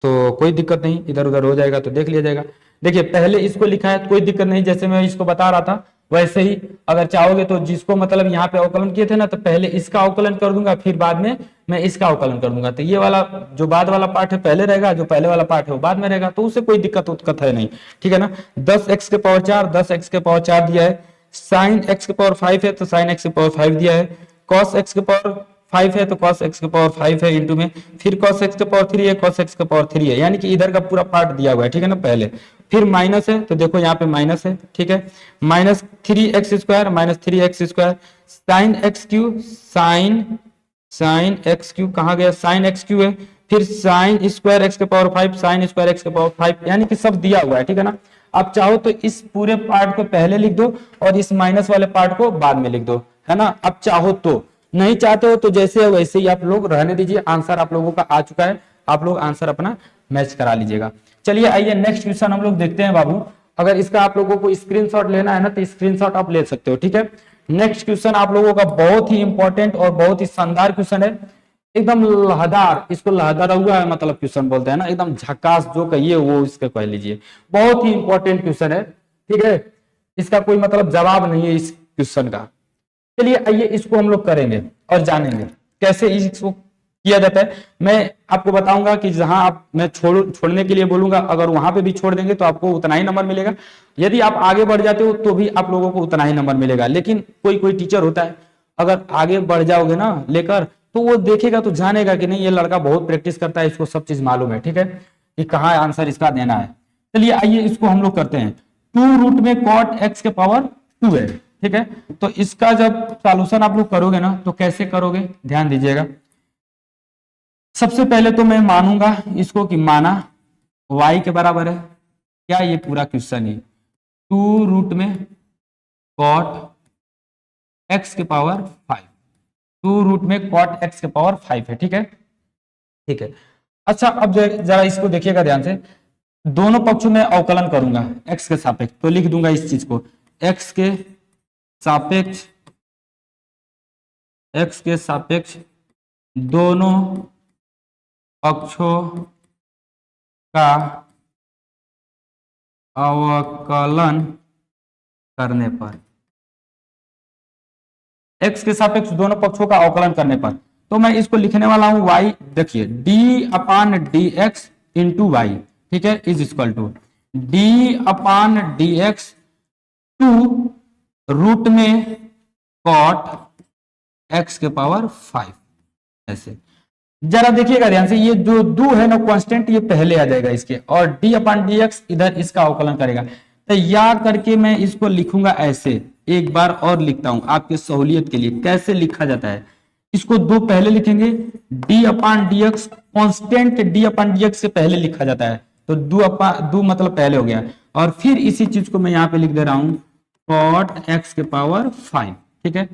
तो कोई दिक्कत नहीं, इधर उधर हो जाएगा तो देख लिया जाएगा। देखिए पहले इसको लिखा है कोई दिक्कत नहीं, जैसे मैं इसको बता रहा था वैसे ही अगर चाहोगे तो जिसको मतलब यहाँ पे अवकलन किए थे ना, तो पहले इसका अवकलन कर दूंगा फिर बाद में मैं इसका अवकलन कर दूंगा, तो ये वाला जो बाद वाला पार्ट है पहले रहेगा, जो पहले वाला पार्ट है वो बाद में रहेगा, तो उससे कोई दिक्कत है नहीं, ठीक है ना। 10x के पावर 4 10x के पावर 4 दिया है, साइन x के पावर 5 है तो साइन x के पावर 5 दिया है, cos x के पावर 5 है तो cos x के पावर 5 है इंटू में, फिर cos x के पावर 3 है cos x के पावर 3 है, यानी कि इधर का पूरा पार्ट दिया हुआ है, ठीक है ना। पहले फिर माइनस है तो देखो यहाँ पे माइनस है, ठीक है, minus 3x square minus 3x square sine x cube sine x cube कहाँ गया, साइन x क्यू है, फिर साइन स्क्वायर x के पावर 5 साइन स्क्वायर x के पावर 5, यानी कि सब दिया हुआ है, ठीक है ना। आप चाहो तो इस पूरे पार्ट को पहले लिख दो और इस माइनस वाले पार्ट को बाद में लिख दो, है ना। आप चाहो तो, नहीं चाहते हो तो जैसे है वैसे ही आप लोग रहने दीजिए, आंसर आप लोगों का आ चुका है, आप लोग आंसर अपना मैच करा लीजिएगा। चलिए आइए नेक्स्ट क्वेश्चन हम लोग देखते हैं बाबू। अगर इसका आप लोगों को स्क्रीनशॉट लेना है ना तो स्क्रीनशॉट आप ले सकते हो, ठीक है। नेक्स्ट क्वेश्चन आप लोगों का बहुत ही इंपॉर्टेंट और बहुत ही शानदार क्वेश्चन है, एकदम लहदार, इसको लहदार हुआ है मतलब क्वेश्चन बोलते हैं ना, एकदम झकास जो कहिए वो इसका कह लीजिए। बहुत ही इंपॉर्टेंट क्वेश्चन है, ठीक है, इसका कोई मतलब जवाब नहीं है इस क्वेश्चन का। चलिए आइए इसको हम लोग करेंगे और जानेंगे कैसे इसको किया जाता है। मैं आपको बताऊंगा कि जहां आप मैं छोड़ने के लिए बोलूंगा, अगर वहां पे भी छोड़ देंगे तो आपको उतना ही नंबर मिलेगा, यदि आप आगे बढ़ जाते हो तो भी आप लोगों को उतना ही नंबर मिलेगा। लेकिन कोई कोई टीचर होता है, अगर आगे बढ़ जाओगे ना लेकर, तो वो देखेगा तो जानेगा कि नहीं ये लड़का बहुत प्रैक्टिस करता है, इसको सब चीज मालूम है, ठीक है, कि कहाँ आंसर इसका देना है। चलिए आइए इसको हम लोग करते हैं। 2 रूट में कॉट एक्स के पावर 2 है, ठीक है। तो इसका जब सॉल्यूशन आप लोग करोगे ना तो कैसे करोगे ध्यान दीजिएगा। सबसे पहले तो मैं मानूंगा इसको कि माना y के बराबर है, क्या ये पूरा क्वेश्चन है 2 रूट में कॉट एक्स के पावर 5, 2 रूट में कॉट एक्स के पावर 5 है, ठीक है, ठीक है। अच्छा अब जरा इसको देखिएगा ध्यान से, दोनों पक्षों में अवकलन करूंगा x के सापेक्ष, तो लिख दूंगा इस चीज को x के सापेक्ष, x के सापेक्ष दोनों पक्षों का अवकलन करने पर, x के सापेक्ष दोनों पक्षों का अवकलन करने पर, तो मैं इसको लिखने वाला हूं y, देखिए d upon D x into Y, ठीक है, is equal to d upon D X 2 root में कॉट x के पावर 5, ऐसे। जरा देखिएगा ध्यान से, ये जो 2 है ना कांस्टेंट, ये पहले आ जाएगा इसके, और d अपान डी एक्स इधर इसका अवकलन करेगा। तो याद करके मैं इसको लिखूंगा ऐसे, एक बार और लिखता हूं आपके सहूलियत के लिए, कैसे लिखा जाता है। इसको 2 पहले लिखेंगे, d upon D x constant d upon D x से पहले लिखा जाता है, तो 2 मतलब पहले हो गया, और फिर इसी चीज को मैं यहाँ पे लिख दे रहा हूं कॉट एक्स के पावर 5, ठीक है।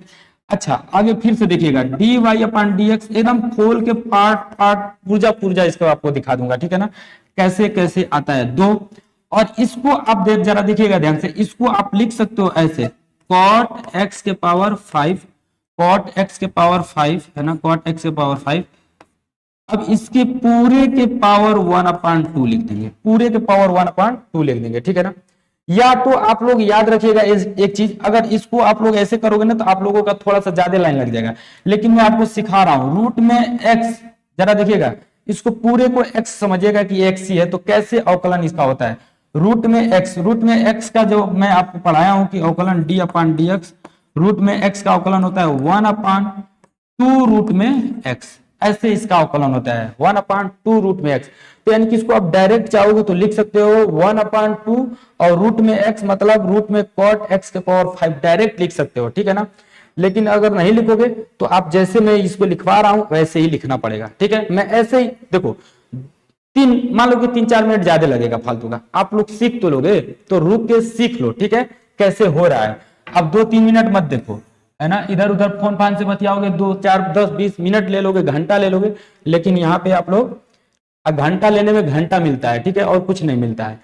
अच्छा आगे फिर से देखिएगा D Y upon D x, एकदम खोल के पार्ट पार्ट पूर्जा पूर्जा इसको आपको दिखा दूंगा, ठीक है ना, कैसे कैसे आता है 2। और इसको आप जरा देखिएगा ध्यान से, इसको आप लिख सकते हो ऐसे कॉट एक्स के पावर 5, कॉट एक्स के पावर 5 है ना, कॉट एक्स के पावर 5। अब इसके पूरे के पावर 1/2 लिख देंगे, पूरे के पावर 1/2 लिख देंगे, ठीक है ना। या तो आप लोग याद रखिएगा एक चीज, अगर इसको आप लोग ऐसे करोगे ना तो आप लोगों का थोड़ा सा ज्यादा लाइन लग जाएगा, लेकिन मैं आपको सिखा रहा हूं रूट में x, जरा देखिएगा इसको पूरे को x समझिएगा कि x ही है, तो कैसे अवकलन इसका होता है रूट में x, रूट में x का जो मैं आपको पढ़ाया हूं कि अवकलन d upon D x, root में x का अवकलन होता है 1/2 रूट में x, ऐसे इसका अवकलन होता है 1/2 रूट में x। तो यानी कि इसको आप डायरेक्ट चाहोगे तो लिख सकते हो 1/2 और रूट में x मतलब रूट में कॉट x के पावर 5 डायरेक्ट लिख सकते हो, ठीक है ना। लेकिन अगर नहीं लिखोगे तो आप जैसे मैं इसको लिखवा रहा हूं वैसे ही लिखना पड़ेगा, ठीक है। मैं ऐसे ही देखो मान लो कि 3-4 मिनट ज्यादा लगेगा फालतू का, आप लोग सीख तो लोगे तो रुक के सीख लो, ठीक है, कैसे हो रहा है। अब 2-3 मिनट मत देखो, है ना, इधर उधर फोन फान से बतियाओगे, 2-4-10-20 मिनट ले लोगे, घंटा ले लोगे, लेकिन यहाँ पे आप लोग घंटा लेने में घंटा मिलता है, ठीक है, और कुछ नहीं मिलता है।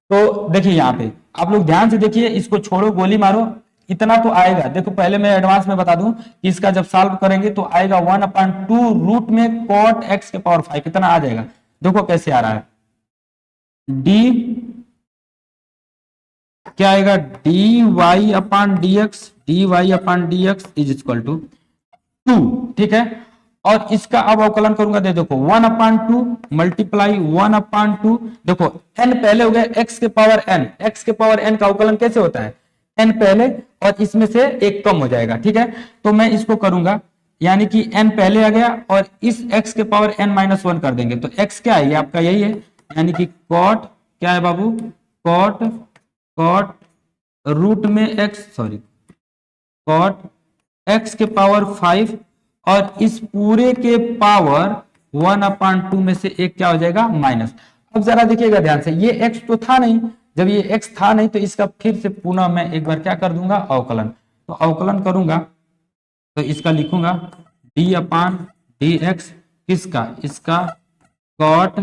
तो देखिए यहाँ पे आप लोग ध्यान से देखिए, इसको छोड़ो गोली मारो, इतना तो आएगा। देखो पहले मैं एडवांस में बता दूं कि इसका जब सॉल्व करेंगे तो आएगा 1/2 रूट में कॉट एक्स के पावर 5, इतना आ जाएगा। देखो कैसे आ रहा है, डी क्या आएगा, D Y upon D X, D Y upon D x is equal to 2, ठीक है। और इसका अब अवकलन करूंगा, देखो 1/2 मल्टीप्लाई 1/2, देखो n पहले हो गया, x के पावर n, x के पावर n का अवकलन कैसे होता है, n पहले और इसमें से एक कम हो जाएगा, ठीक है। तो मैं इसको करूंगा, यानी कि n पहले आ गया और इस x के पावर n-1 कर देंगे, तो x क्या है, ये आपका यही है, यानी कि कॉट क्या है बाबू, कॉट रूट में x, सॉरी कॉट x के पावर 5 और इस पूरे के पावर 1/2 में से एक क्या हो जाएगा माइनस। अब जरा देखिएगा ध्यान से, ये x तो था नहीं, जब ये x था नहीं तो इसका फिर से पुनः मैं एक बार क्या कर दूंगा अवकलन, तो अवकलन करूंगा तो इसका लिखूंगा d अपान डी एक्स, किसका, इसका कॉट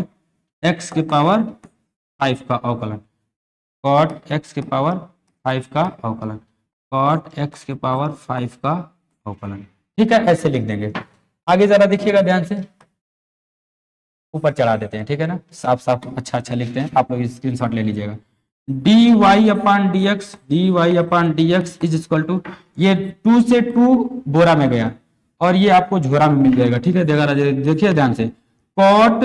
x के पावर 5 का अवकलन, कॉट x के पावर 5 का अवकलन। कॉट एक्स के पावर 5 का अवकलन। ठीक है, ऐसे लिख देंगे। आगे जरा देखिएगा ध्यान से, ऊपर चढ़ा देते हैं, ठीक है ना, साफ साफ अच्छा अच्छा लिखते हैं, आप लोग स्क्रीनशॉट ले लीजिएगा। D Y upon D x is equal to, ये 2 से 2 बोरा में गया और ये आपको झोरा में मिल जाएगा। ठीक है, देखिए ध्यान से, कॉट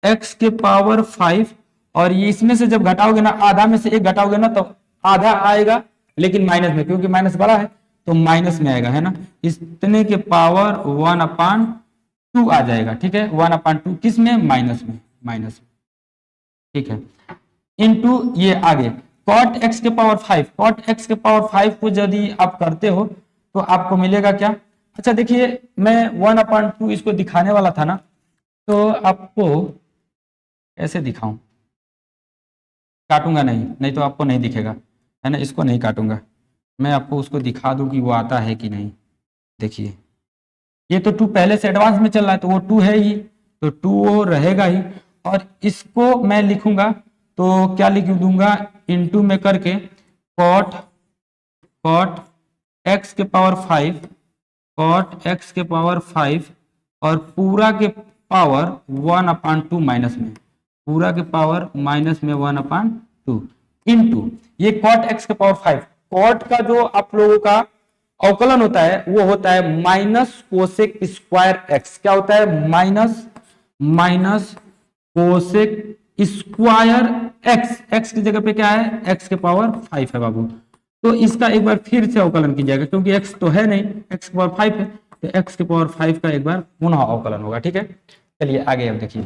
एक्स के पावर 5, और ये इसमें से जब घटाओगे ना, आधा में से एक घटाओगे ना, तो आधा आएगा लेकिन माइनस में, क्योंकि माइनस बड़ा है तो माइनस में आएगा, है ना, इतने के पावर 1/2 आ जाएगा। ठीक है, 1/2 किस में, माइनस में, माइनस में। ठीक है, इनटू ये आगे कॉट एक्स के पावर 5, कॉट एक्स के पावर 5 को यदि आप करते हो तो आपको मिलेगा क्या। अच्छा देखिए, मैं 1/2 इसको दिखाने वाला था ना, तो आपको ऐसे दिखाऊं, काटूंगा नहीं, नहीं तो आपको नहीं दिखेगा, है ना, इसको नहीं काटूंगा, मैं आपको उसको दिखा दूं कि वो आता है कि नहीं। देखिए ये तो 2 पहले से एडवांस में चल रहा है, तो वो 2 है ही, तो 2 वो रहेगा ही, और इसको मैं लिखूंगा तो क्या लिख दूंगा, इनटू में करके कॉट एक्स के पावर 5, कॉट एक्स के पावर 5 और पूरा के पावर 1/2 माइनस में, पूरा के पावर माइनस में 1/2 इनटू ये कॉट एक्स के पावर 5। कॉट का जो आप लोगों का अवकलन होता है वो होता है माइनस कोसेक स्क्वायर एक्स। क्या होता है, minus cosec square x. X की जगह पे क्या है, एक्स के पावर 5 है बाबू, तो इसका एक बार फिर से अवकलन कीजिएगा, क्योंकि एक्स तो है नहीं, एक्स के पावर 5 है, तो एक्स के पावर 5 का एक बार पुनः अवकलन होगा। ठीक है, चलिए आगे अब देखिए,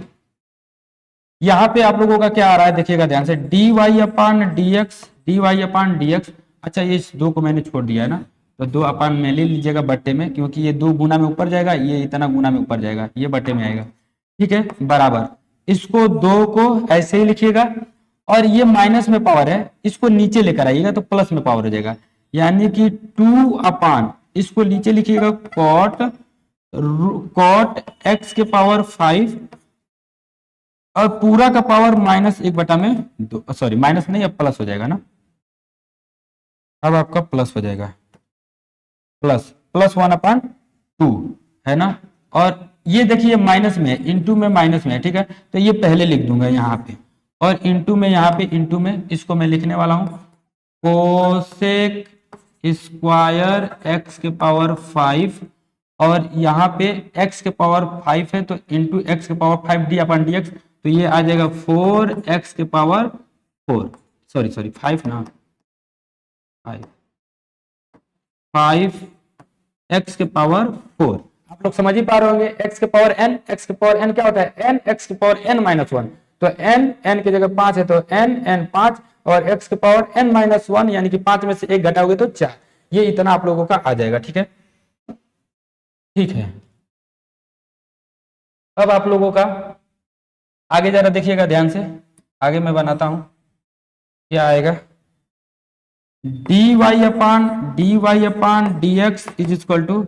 यहाँ पे आप लोगों का क्या आ रहा है, देखिएगा ध्यान से, dy अपॉन dx। अच्छा ये इस 2 को मैंने छोड़ दिया है ना, तो 2 अपान में ले लीजिएगा बट्टे में, क्योंकि ये 2 गुना में ऊपर जाएगा, ये इतना गुना में ऊपर जाएगा, ये बट्टे में आएगा। ठीक है, बराबर इसको 2 को ऐसे ही लिखिएगा, और ये माइनस में पावर है, इसको नीचे लेकर आइएगा तो प्लस में पावर हो जाएगा, यानी कि 2 अपान, इसको नीचे लिखिएगा कॉट एक्स के पावर 5 और पूरा का पावर -1/2, सॉरी माइनस नहीं, अब प्लस हो जाएगा ना, अब आपका प्लस हो जाएगा, प्लस 1/2 है ना, और ये देखिए माइनस में है, इनटू में माइनस में है। ठीक है, तो ये पहले लिख दूंगा यहाँ पे, और इनटू में यहाँ पे, इनटू में इसको मैं लिखने वाला हूँ कोसेक स्क्वायर एक्स के पावर 5, और यहाँ पे x के पावर 5 है तो इंटू एक्स के पावर 5 d/dx, तो ये आ जाएगा 4x के पावर 4, सॉरी 5 ना, 5x के पावर 4। आप लोग समझ ही पा रहे होंगे, x के पावर n, x के पावर n क्या होता है, n x के पावर n-1, तो n की जगह 5 है तो n 5, और x के पावर n-1 यानी कि 5 में से 1 घटाओगे तो 4, ये इतना आप लोगों का आ जाएगा। ठीक है, ठीक है, अब आप लोगों का आगे जरा देखिएगा ध्यान से, आगे मैं बनाता हूं, क्या आएगा, dy upon dx is equal to,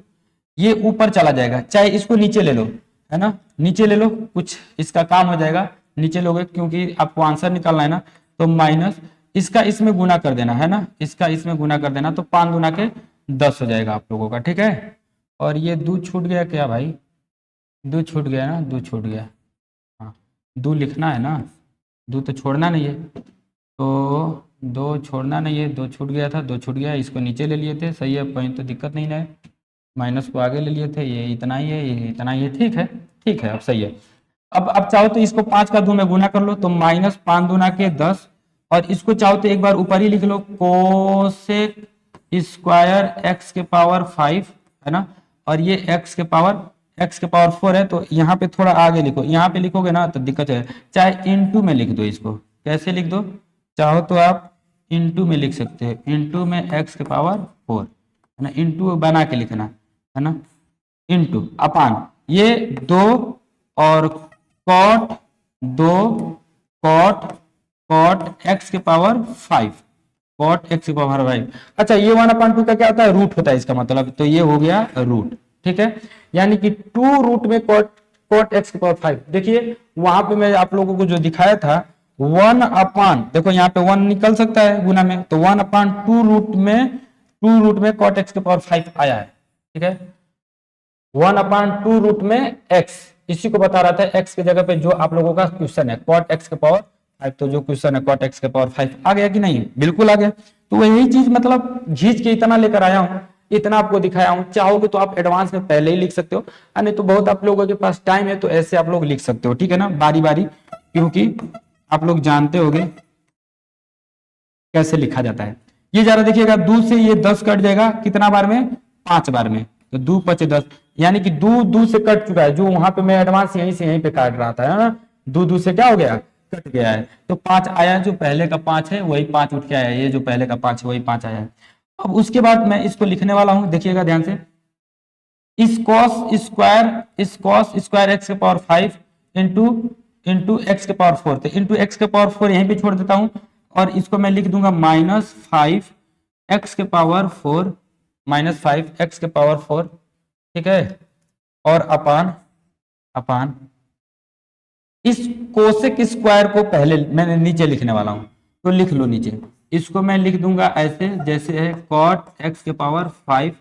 ये ऊपर चला जाएगा, चाहे इसको नीचे ले लो, है ना, नीचे ले लो, कुछ इसका काम हो जाएगा, नीचे लोगे क्योंकि आपको आंसर निकालना है ना, तो माइनस इसका इसमें गुना कर देना, है ना, इसका इसमें गुना कर देना, तो 5 दूना के 10 हो जाएगा आप लोगों का। ठीक है, और ये 2 छूट गया क्या भाई, 2 छूट गया ना, 2 छूट गया, हाँ 2 लिखना है ना, 2 तो छोड़ना नहीं है, तो 2 छोड़ना नहीं है, 2 छूट गया था, 2 छूट गया, इसको नीचे ले लिए थे, सही है, पॉइंट तो दिक्कत नहीं है, माइनस को आगे ले लिए थे, ये इतना ही है, ये इतना ही है, ठीक है, अब सही है। अब चाहो तो इसको 5 का 2 में गुना कर लो, तो -5 दूना के 10, और इसको चाहो तो एक बार ऊपर ही लिख लो कोसेक स्क्वायर एक्स के पावर 5, है ना, और ये x के पावर 4 है, तो यहाँ पे थोड़ा आगे लिखो, यहाँ पे लिखोगे ना तो दिक्कत है, चाहे इनटू में लिख दो, इसको कैसे लिख दो, चाहो तो आप इनटू में लिख सकते हो, इनटू में x के पावर 4, है ना, इनटू बना के लिखना, है ना, इनटू अपान ये 2 और कॉट x के पावर 5, कॉट एक्स की पावर 5। अच्छा ये 1/2 का क्या होता है, रूट होता है इसका मतलब, तो ये हो गया रूट। ठीक है, यानी कि 2 रूट में कॉट एक्स की पावर 5। देखिए वहां पे मैं आप लोगों को जो दिखाया था 1 अपान, देखो यहाँ पे 1 निकल सकता है गुना में, तो 1/2 रूट में 2 रूट में cot x के पावर 5 आया है, ठीक है। 1/2 रूट में x, इसी को बता रहा था, x की जगह पे जो आप लोगों का क्वेश्चन है cot x के पावर 5, तो जो क्वेश्चन है cot x के पावर 5 आ गया कि नहीं, बिल्कुल आ गया। तो वही चीज मतलब घींच के इतना लेकर आया हूं, इतना आपको दिखाया हूं। चाहोगे तो आप एडवांस में पहले ही लिख सकते हो, नहीं तो बहुत आप लोगों के पास टाइम है तो ऐसे आप लोग लिख सकते हो, ठीक है ना, बारी बारी, क्योंकि आप लोग जानते होंगे कैसे लिखा जाता है। ये जरा देखिएगा, 2 से ये 10 कट जाएगा कितना बार में, 5 बार में, तो 2 5 10, यानी कि 2 से कट चुका है, जो वहां पे मैं एडवांस यहीं से यहीं पे काट रहा था, है ना, 2 से क्या हो गया, कट गया है। तो 5 आया, जो पहले का 5 है वही 5 उठ के आया है, ये जो पहले का 5 है वही 5 आया है। अब उसके बाद मैं इसको लिखने वाला हूं, देखिएगा ध्यान से, इस cos स्क्वायर एक्स के पावर 5 इंटू एक्स के पावर 4, तो इंटू एक्स के पावर 4 यहीं पे छोड़ देता हूं, और इसको मैं लिख दूंगा -5 एक्स के पावर 4, -5 एक्स के पावर 4, ठीक है, और अपान इस कोसेक स्क्वायर को पहले मैंने नीचे लिखने वाला हूं, तो लिख लो नीचे, इसको मैं लिख दूंगा ऐसे जैसे है cot x के पावर 5,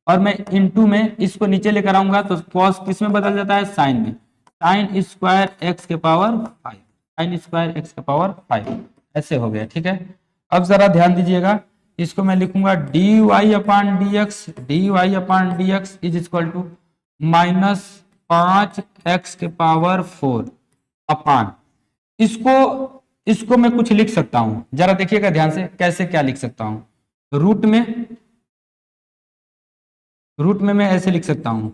और मैं इनटू में इसको नीचे लेकर आऊंगा तो cos किस में बदल जाता है, साइन में, साइन स्क्वायर x के पावर 5, साइन स्क्वायर x के पावर 5, ऐसे हो गया, ठीक है। अब जरा ध्यान दीजिएगा, इसको मैं लिखूंगा dy/dx is equal to -5x के पावर 4 अपान, इसको मैं कुछ लिख सकता हूं, जरा देखिएगा ध्यान से कैसे क्या लिख सकता हूं। रूट में मैं ऐसे लिख सकता हूं,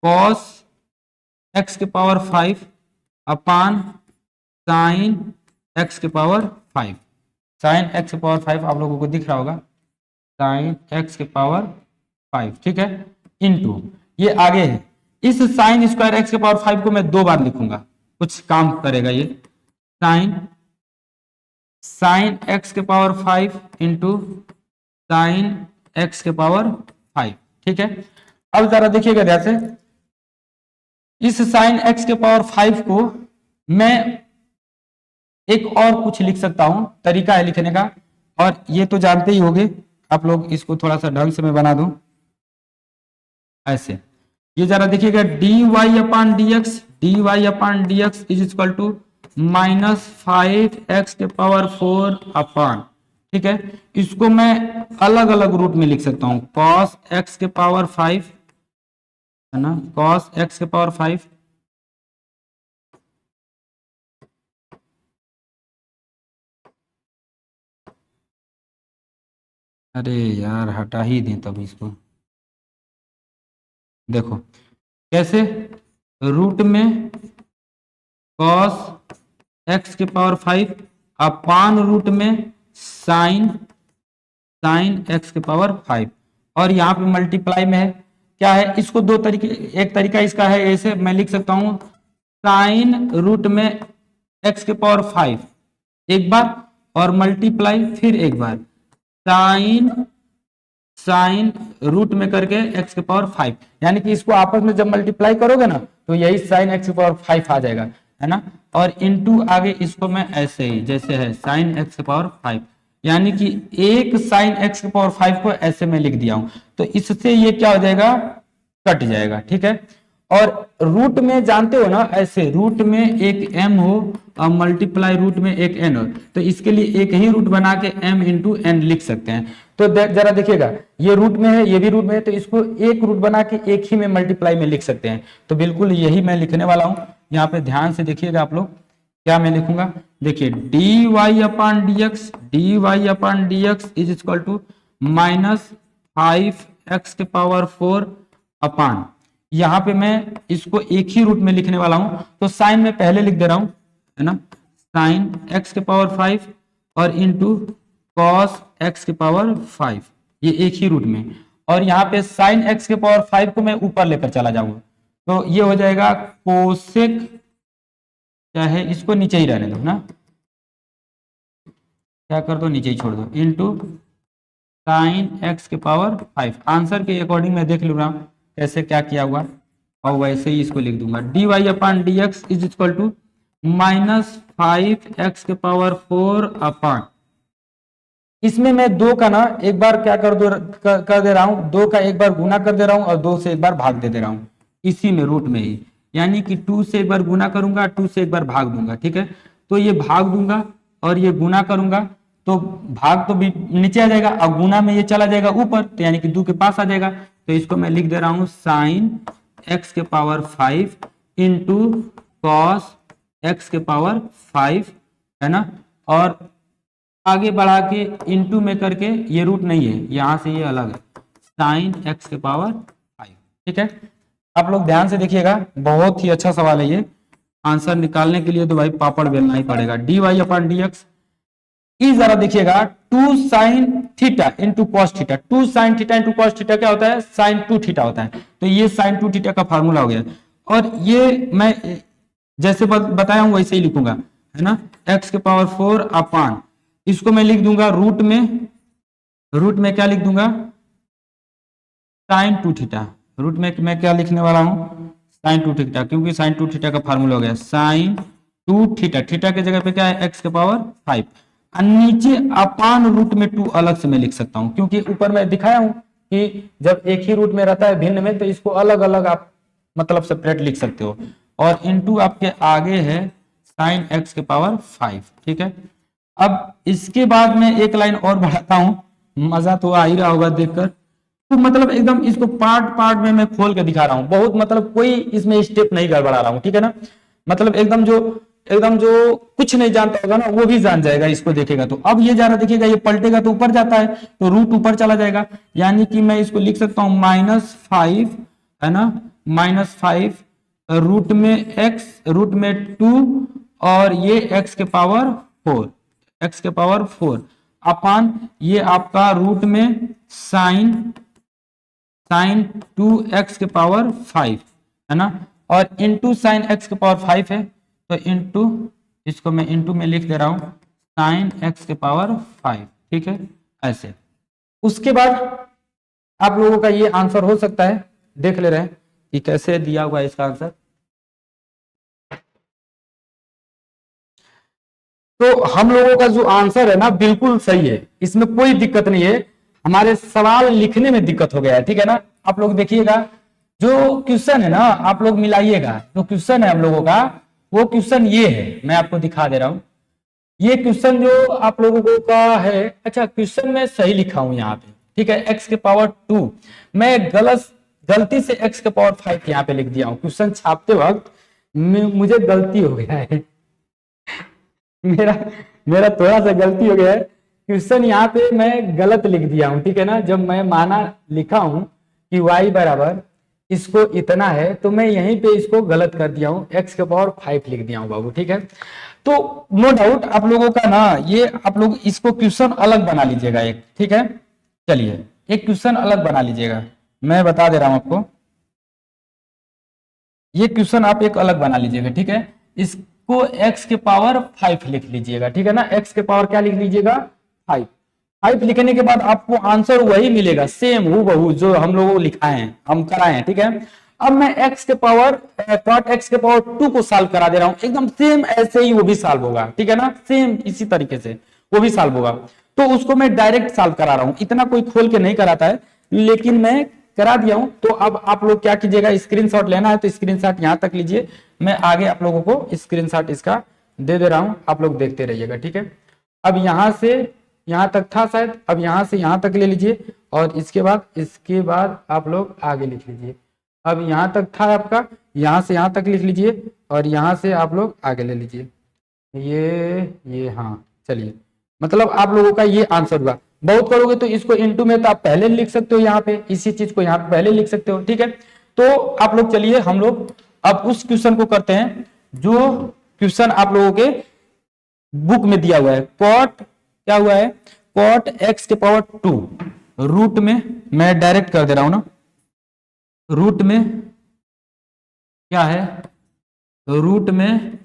cos x के पावर 5 अपान साइन x के पावर 5, साइन x के पावर 5 आप लोगों को दिख रहा होगा, साइन x के पावर 5, ठीक है, इनटू ये आगे है, इस साइन स्क्वायर x के पावर 5 को मैं 2 बार लिखूंगा, कुछ काम करेगा ये, साइन x के पावर 5 इंटू साइन x के पावर 5, ठीक है। अब जरा देखिएगा ध्यान से, इस साइन x के पावर 5 को मैं एक और कुछ लिख सकता हूं, तरीका है लिखने का, और ये तो जानते ही होंगे आप लोग, इसको थोड़ा सा ढंग से मैं बना दूं ऐसे, ये जरा देखिएगा dy/dx is equal to -5x के पावर 4 अपान, ठीक है, इसको मैं अलग अलग रूट में लिख सकता हूं, cos x के पावर 5, है ना, cos x के पावर 5 अरे यार हटा ही दें तब इसको, देखो कैसे, रूट में cos x के पावर 5 अपान रूट में साइन x के पावर 5, और यहाँ पे मल्टीप्लाई में है, क्या है, इसको दो तरीके, एक तरीका इसका है ऐसे मैं लिख सकता हूं, साइन रूट में x के पावर 5 एक बार, और मल्टीप्लाई फिर एक बार, साइन रूट में करके x के पावर 5, यानी कि इसको आपस में जब मल्टीप्लाई करोगे ना तो यही साइन x के पावर 5 आ जाएगा, है ना, और इनटू आगे इसको मैं ऐसे ही जैसे है साइन x के पावर 5, यानी कि एक साइन x के पावर 5 को ऐसे में लिख दिया हूं, तो इससे ये क्या हो जाएगा, कट जाएगा, ठीक है। और रूट में जानते हो ना, ऐसे रूट में एक m हो और मल्टीप्लाई रूट में एक n हो, तो इसके लिए एक ही रूट बना के m इंटू n लिख सकते हैं। तो जरा देखिएगा, ये रूट में है, ये भी रूट में है, तो इसको एक रूट बना के एक ही में मल्टीप्लाई में लिख सकते हैं, तो बिल्कुल यही मैं लिखने वाला हूं। यहाँ पे ध्यान से देखिएगा आप लोग, क्या मैं लिखूंगा, देखिए dy/dx is equal to -5x के पावर 4 अपान, यहाँ पे मैं इसको एक ही रूट में लिखने वाला हूं, तो साइन में पहले लिख दे रहा हूं, है ना, साइन x के पावर 5 और इंटू cos x के पावर 5, ये एक ही रूट में, और यहाँ पे साइन x के पावर 5 को मैं ऊपर लेकर चला जाऊंगा, तो ये हो जाएगा कोसेक, क्या है, इसको नीचे ही रहने दो ना, क्या कर दो, नीचे ही छोड़ दो, इंटू साइन x के पावर 5, आंसर के अकॉर्डिंग मैं देख लूंगा कैसे क्या किया हुआ, और वैसे ही इसको लिख दूंगा dy/dx is equal to -5x के पावर 4 अपान इसमें मैं 2 का ना एक बार क्या कर दे रहा हूं, 2 का एक बार गुना कर दे रहा हूं और 2 से एक बार भाग दे रहा हूं, इसी में रूट में ही। यानी कि 2 से एक बार गुना करूंगा, 2 से एक बार भाग दूंगा, ठीक है। तो ये भाग दूंगा और ये गुना करूंगा, तो भाग तो भी नीचे आ जाएगा और गुना में ये चला जाएगा ऊपर, तो यानी कि 2 के पास आ जाएगा। तो इसको मैं लिख दे रहा हूं साइन एक्स के पावर 5 इंटू कॉस एक्स के पावर 5, है ना। और आगे बढ़ा के इंटू में करके, ये रूट नहीं है, यहां से ये अलग है, साइन एक्स के पावर 5, ठीक है। आप लोग ध्यान से देखिएगा, बहुत ही अच्छा सवाल है ये। आंसर निकालने के लिए तो भाई पापड़ बेलना ही पड़ेगा। D Y upon D x, जरा देखिएगा, 2 sine theta into cos theta, 2 sine theta into cos theta क्या होता है, साइन 2 थीटा होता है। तो ये साइन 2 थीटा का फार्मूला हो गया। और ये मैं जैसे बताया हूं वैसे ही लिखूंगा, है ना। एक्स के पावर 4 अपान, इसको मैं लिख दूंगा रूट में क्या लिख दूंगा, साइन 2 थीटा। रूट में मैं क्या लिखने वाला हूं, साइन 2 थीटा, क्योंकि साइन 2 थीटा का फार्मूला हो गया साइन 2 थीटा। थीटा के जगह पे क्या है, एक्स के पावर 5, और नीचे अपान रूट में 2 अलग से मैं लिख सकता हूं, क्योंकि ऊपर मैं दिखाया हूं कि जब एक ही रूट में रहता है भिन्न में, तो इसको अलग अलग आप मतलब सेपरेट लिख सकते हो। और इनटू आपके आगे है साइन एक्स के पावर 5, ठीक है। अब इसके बाद में एक लाइन और बढ़ाता हूं, मजा तो आ ही रहा होगा देखकर। तो मतलब एकदम इसको पार्ट पार्ट में मैं खोल के दिखा रहा हूं, बहुत मतलब कोई इसमें स्टेप नहीं गड़बड़ा रहा हूं, ठीक है ना। मतलब एकदम जो कुछ नहीं जानता होगा ना, वो भी जान जाएगा इसको देखेगा तो। अब ये जा रहा देखिएगा, ये पलटेगा तो ऊपर जाता है, तो रूट ऊपर चला जाएगा, यानी कि मैं इसको लिख सकता हूं -5, है ना, -5 रूट में एक्स, रूट में 2, और ये एक्स के पावर 4, एक्स के पावर 4 अपान ये आपका रूट में साइन 2x के पावर 5, है ना। और इंटू साइन एक्स के पावर 5 है, तो इंटू, इसको मैं इंटू में लिख दे रहा हूं साइन एक्स के पावर 5, ठीक है, ऐसे। उसके बाद आप लोगों का ये आंसर हो सकता है, देख ले रहे हैं कि कैसे दिया हुआ है इसका आंसर। तो हम लोगों का जो आंसर है ना बिल्कुल सही है, इसमें कोई दिक्कत नहीं है। हमारे सवाल लिखने में दिक्कत हो गया है, ठीक है ना। आप लोग देखिएगा, जो क्वेश्चन है ना आप लोग मिलाइएगा, जो क्वेश्चन है हम लोगों का, वो क्वेश्चन ये है, मैं आपको दिखा दे रहा हूं। ये क्वेश्चन जो आप लोगों का है, अच्छा क्वेश्चन में सही लिखा हूं यहाँ पे, ठीक है, एक्स के पावर 2, मैं गलती से एक्स के पावर 5 यहाँ पे लिख दिया हूँ। क्वेश्चन छापते वक्त मुझे गलती हो गया है मेरा मेरा थोड़ा सा गलती हो गया है, क्वेश्चन यहाँ पे मैं गलत लिख दिया हूँ, ठीक है ना। जब मैं माना लिखा हूं कि y बराबर इसको इतना है, तो मैं यहीं पे इसको गलत कर दिया हूँ, x के पावर 5 लिख दिया हूँ बाबू, ठीक है। तो नो डाउट आप लोगों का ना, ये आप लोग इसको क्वेश्चन अलग बना लीजिएगा एक, ठीक है। चलिए एक क्वेश्चन अलग बना लीजिएगा, मैं बता दे रहा हूं आपको। ये क्वेश्चन आप एक अलग बना लीजिएगा, ठीक है। इसको x के पावर 5 लिख लीजिएगा, ठीक है ना। x के पावर क्या लिख लीजिएगा, 5 लिखने के बाद आपको आंसर वही मिलेगा, सेम हूबहू जो हम लोगों लिखा है, हम कराए हैं, ठीक है। अब मैं x के पावर cot x के पावर 2 को सॉल्व करा दे रहा हूं, एकदम सेम ऐसे ही वो भी सॉल्व होगा, ठीक है ना, सेम इसी तरीके से वो भी सॉल्व होगा। तो उसको मैं डायरेक्ट सॉल्व करा रहा हूं, इतना कोई खोल के नहीं कराता है, लेकिन मैं करा दिया हूं। तो अब आप लोग क्या कीजिएगा, स्क्रीनशॉट लेना है तो स्क्रीनशॉट यहां तक लीजिए, मैं आगे आप लोगों को स्क्रीनशॉट इसका दे दे रहा हूं, आप लोग देखते रहिएगा, ठीक है। अब यहां से यहां तक था शायद, अब यहां से यहां तक ले लीजिए, और इसके बाद आप लोग आगे लिख लीजिए। अब यहां तक था आपका, यहां से यहां तक लिख लीजिए, और यहां से आप लोग आगे ले लीजिए। ये हाँ, चलिए, मतलब आप लोगों का ये आंसर हुआ। बहुत करोगे तो इसको इनटू में तो आप पहले लिख सकते हो, यहाँ पे इसी चीज को यहाँ पे पहले लिख सकते हो, ठीक है। तो आप लोग चलिए, हम लोग अब उस क्वेश्चन को करते हैं जो क्वेश्चन आप लोगों के बुक में दिया हुआ है। कॉट क्या हुआ है, कॉट एक्स के पावर 2 रूट में, मैं डायरेक्ट कर दे रहा हूं ना, रूट में क्या है, रूट में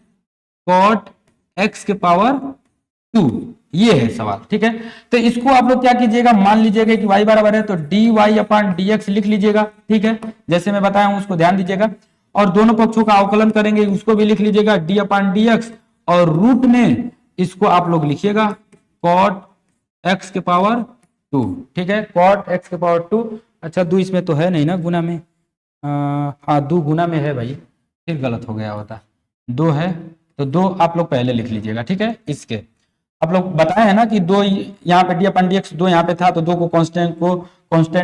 कॉट एक्स के पावर 2, ये है सवाल, ठीक है। तो इसको आप लोग क्या कीजिएगा, मान लीजिएगा कि y बराबर है, तो dy अपॉन dx लिख लीजिएगा, ठीक है, जैसे मैं बताया हूं उसको ध्यान दीजिएगा। और दोनों पक्षों का अवकलन करेंगे, उसको भी लिख लीजिएगा d अपॉन dx, और रूट में इसको आप लोग लिखिएगा कॉट एक्स के पावर 2, ठीक है, कॉट एक्स के पावर 2। अच्छा 2 इसमें तो है नहीं ना गुना में, हाँ 2 गुना में है भाई, फिर गलत हो गया होता, 2 है तो 2 आप लोग पहले लिख लीजिएगा, ठीक है। इसके आप लोग बताए हैं ना कि 2 यहाँ पे डी अपन डी एक्स 2 यहाँ पे था, तो 2 को कांस्टेंट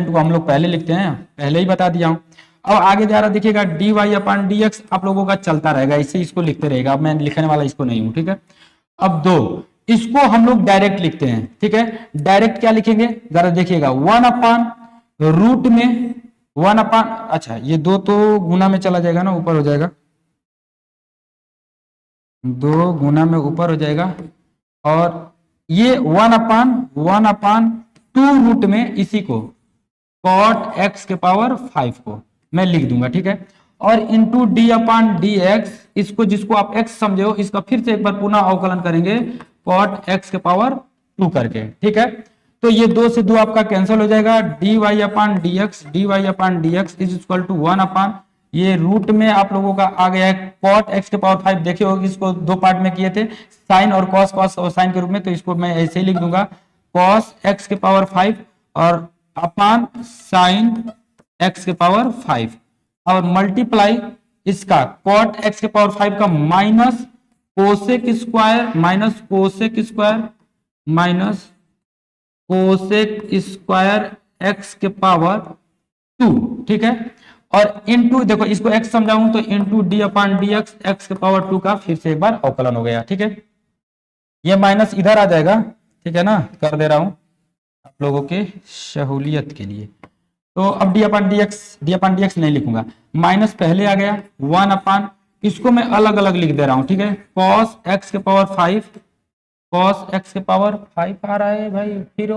को हम लोग पहले लिखते हैं, पहले ही बता दिया हूँ। अब आगे जा रहा देखिएगा डी वाई अपन डी एक्स आप लोगों का चलता रहेगा, इससे इसको लिखते रहेगा, अब मैं लिखने वाला इसको नहीं हूँ, ठीक है। अब 2 इसको हम लोग डायरेक्ट लिखते हैं, ठीक है। डायरेक्ट क्या लिखेंगे जरा देखिएगा, 1 अपान रूट में 1 अपान, अच्छा ये 2 तो गुना में चला जाएगा ना, ऊपर हो जाएगा, 2 गुना में ऊपर हो जाएगा, और ये 1 अपान 2 रूट में इसी को कॉट एक्स के पावर 5 को मैं लिख दूंगा, ठीक है। और into D upon D x, इसको जिसको आप एक्स समझे हो इसका फिर से एक बार पुनः अवकलन करेंगे कॉट एक्स के पावर 2 करके, ठीक है। तो ये 2 से 2 आपका कैंसिल हो जाएगा, d Y upon D x is equal to 1 upon, ये रूट में आप लोगों का आ गया है कॉट एक्स के पावर 5, देखे होगी इसको 2 पार्ट में किए थे, साइन और कॉस, कॉस और साइन के रूप में, तो इसको मैं ऐसे ही लिख दूंगा कॉस एक्स के पावर 5 और अपान साइन एक्स के पावर 5, और मल्टीप्लाई इसका कॉट एक्स के पावर 5 का minus cosec square minus cosec square x के पावर 2, ठीक है। और इनटू देखो इसको एक्स समझाऊं तो into D upon D x के पावर 2 का फिर से एक बार अवकलन हो गया, ठीक है। ये माइनस इधर आ जाएगा, ठीक है ना, कर दे रहा हूं आप लोगों के सहूलियत के लिए। तो अब डी अपान डी एक्स नहीं लिखूंगा, माइनस पहले आ गया 1 अपान, इसको मैं अलग अलग लिख दे रहा हूं, ठीक है, कॉस एक्स के पावर 5, कॉस एक्स के पावर 5 आ रहा है भाई, फिर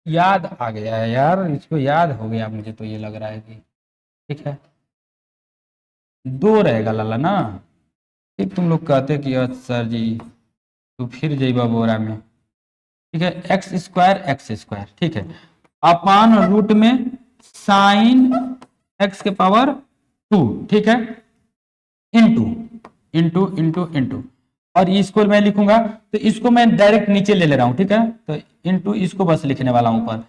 याद आ गया है यार, इसको याद हो गया मुझे तो ये लग रहा है कि ठीक है 2 रहेगा लाला ना, फिर तुम लोग कहते कि सर जी तो फिर जइबा बोरा में, ठीक है, एक्स स्क्वायर, ठीक है, अपान रूट में साइन एक्स के पावर 2, ठीक है, इंटू और इसको मैं लिखूंगा तो इसको मैं डायरेक्ट नीचे ले रहा हूं, ठीक है, तो इंटू इसको बस लिखने वाला हूं ऊपर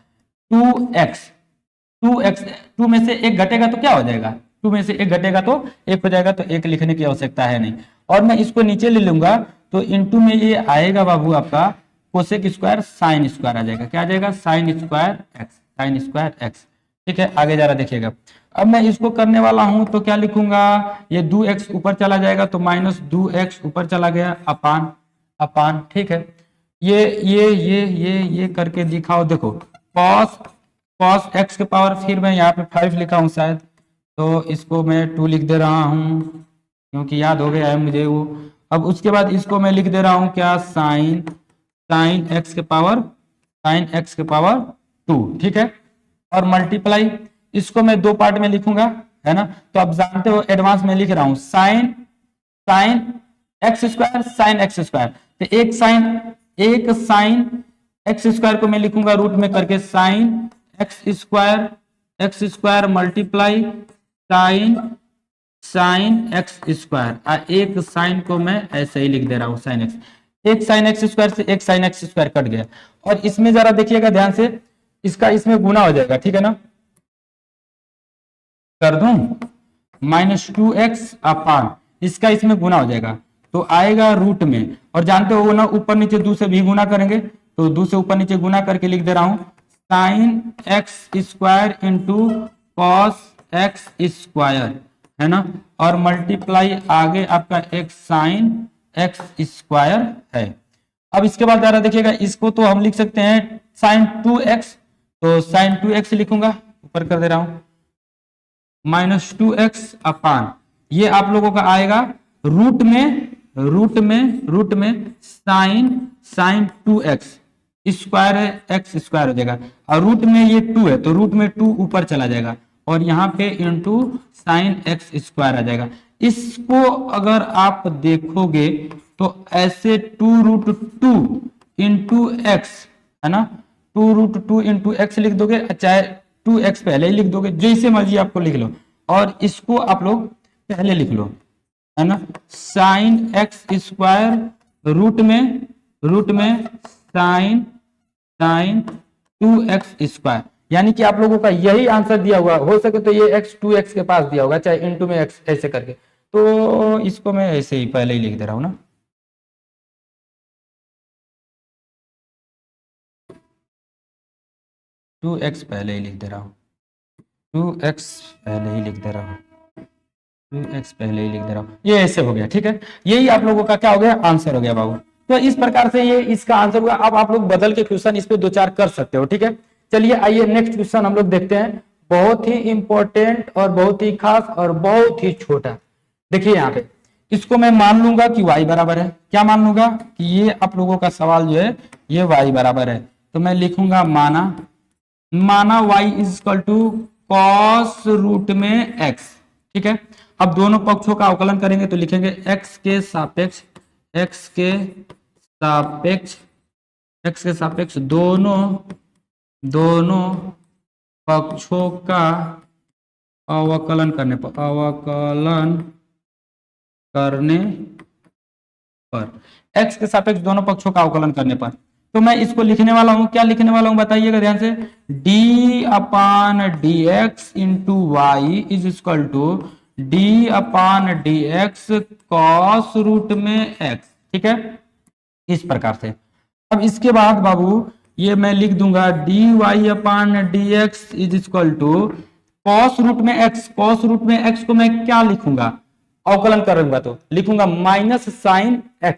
2 में से एक घटेगा तो क्या हो जाएगा, 2 में से एक घटेगा तो 1 हो जाएगा, तो 1 लिखने की आवश्यकता है नहीं, और मैं इसको नीचे ले लूंगा तो इंटू में ये आएगा बाबू आपका कोसेक स्क्वायर साइन स्क्वायर आ जाएगा, क्या आ जाएगा साइन स्क्वायर एक्स, ठीक है। आगे जा रहा देखिएगा, अब मैं इसको करने वाला हूं तो क्या लिखूंगा, ये 2x ऊपर चला जाएगा तो माइनस 2x ऊपर चला गया अपान, ठीक है। ये करके दिखाओ, देखो कॉस एक्स के पावर, फिर मैं यहाँ पे 5 लिखा हूं शायद, तो इसको मैं 2 लिख दे रहा हूं क्योंकि याद हो गया है मुझे वो। अब उसके बाद इसको मैं लिख दे रहा हूं क्या, साइन एक्स के पावर 2, ठीक है, और मल्टीप्लाई इसको मैं 2 पार्ट में लिखूंगा, है ना, तो आप जानते हो एडवांस में लिख रहा हूं साइन एक्स स्क्वायर, तो एक साइन एक्स स्क्वायर को मैं लिखूंगा रूट में करके sine x square multiply sine x square, एक साइन को मैं ऐसे ही लिख दे रहा हूं साइन एक्स, एक साइन एक्स स्क्वायर से एक साइन एक्स स्क्वायर कट गया, और इसमें जरा देखिएगा ध्यान से, इसका इसमें गुना हो जाएगा, ठीक है ना, कर दूं -2x अपान, इसका इसमें गुना हो जाएगा तो आएगा रूट में, और जानते हो ना ऊपर नीचे 2 से भी गुना करेंगे, तो 2 से ऊपर नीचे गुना करके लिख दे रहा हूं sine x square into cos x square, है ना, और मल्टीप्लाई आगे आपका एक साइन एक्स स्क्वायर है। अब इसके बाद जरा देखिएगा, इसको तो हम लिख सकते हैं साइन 2x, तो साइन 2x लिखूंगा, ऊपर कर दे रहा हूं -2x अपान, ये आप लोगों का आएगा रूट में साइन 2x स्क्वायर है, एक्स स्क्वायर हो जाएगा, और रूट में ये 2 है तो रूट में 2 ऊपर चला जाएगा, और यहाँ पे इंटू साइन एक्स स्क्वायर आ जाएगा। इसको अगर आप देखोगे तो ऐसे 2√2 इंटू एक्स, है ना, 2√2 इंटू एक्स लिख दोगे, चाहे 2x पहले ही लिख दोगे, जैसे मर्जी आपको लिख लो, और इसको आप लोग पहले लिख लो, है ना, साइन एक्स स्क्वायर रूट में साइन साइन 2x², यानी कि आप लोगों का यही आंसर दिया हुआ, हो सके तो ये x 2x के पास दिया होगा, चाहे इनटू में x ऐसे करके, तो इसको मैं ऐसे ही पहले ही लिख दे रहा हूं ना, टू एक्स पहले ही लिख दे रहा हूँ, 2x पहले ही लिख दे रहा हूँ, 2x पहले ही लिख दे रहा हूँ, ये ऐसे हो गया। ठीक है, यही आप लोगों का क्या हो गया, आंसर हो गया बाबू। तो इस प्रकार से ये इसका आंसर हुआ। अब आप लोग बदल के क्वेश्चन इस पे 2-4 कर सकते हो। ठीक है, चलिए आइए नेक्स्ट क्वेश्चन हम लोग देखते हैं, बहुत ही इंपॉर्टेंट और बहुत ही खास और बहुत ही छोटा। देखिए यहाँ पे इसको मैं मान लूंगा कि y बराबर है, क्या मान लूंगा कि ये आप लोगों का सवाल जो है ये y बराबर है, तो मैं लिखूंगा माना y is equal to cos root में x। ठीक है, अब दोनों पक्षों का अवकलन करेंगे तो लिखेंगे x के सापेक्ष दोनों पक्षों का अवकलन करने पर x के सापेक्ष दोनों पक्षों का अवकलन करने पर, तो मैं इसको लिखने वाला हूं, क्या लिखने वाला हूं बताइएगा ध्यान से, d upon D x into Y is equal to d upon D x cos root में x। ठीक है, इस प्रकार से। अब इसके बाद बाबू ये मैं लिख दूंगा dy upon D x is equal to cos root में x। कॉस रूट में x को मैं क्या लिखूंगा, अवकलन करूंगा तो लिखूंगा माइनस साइन x,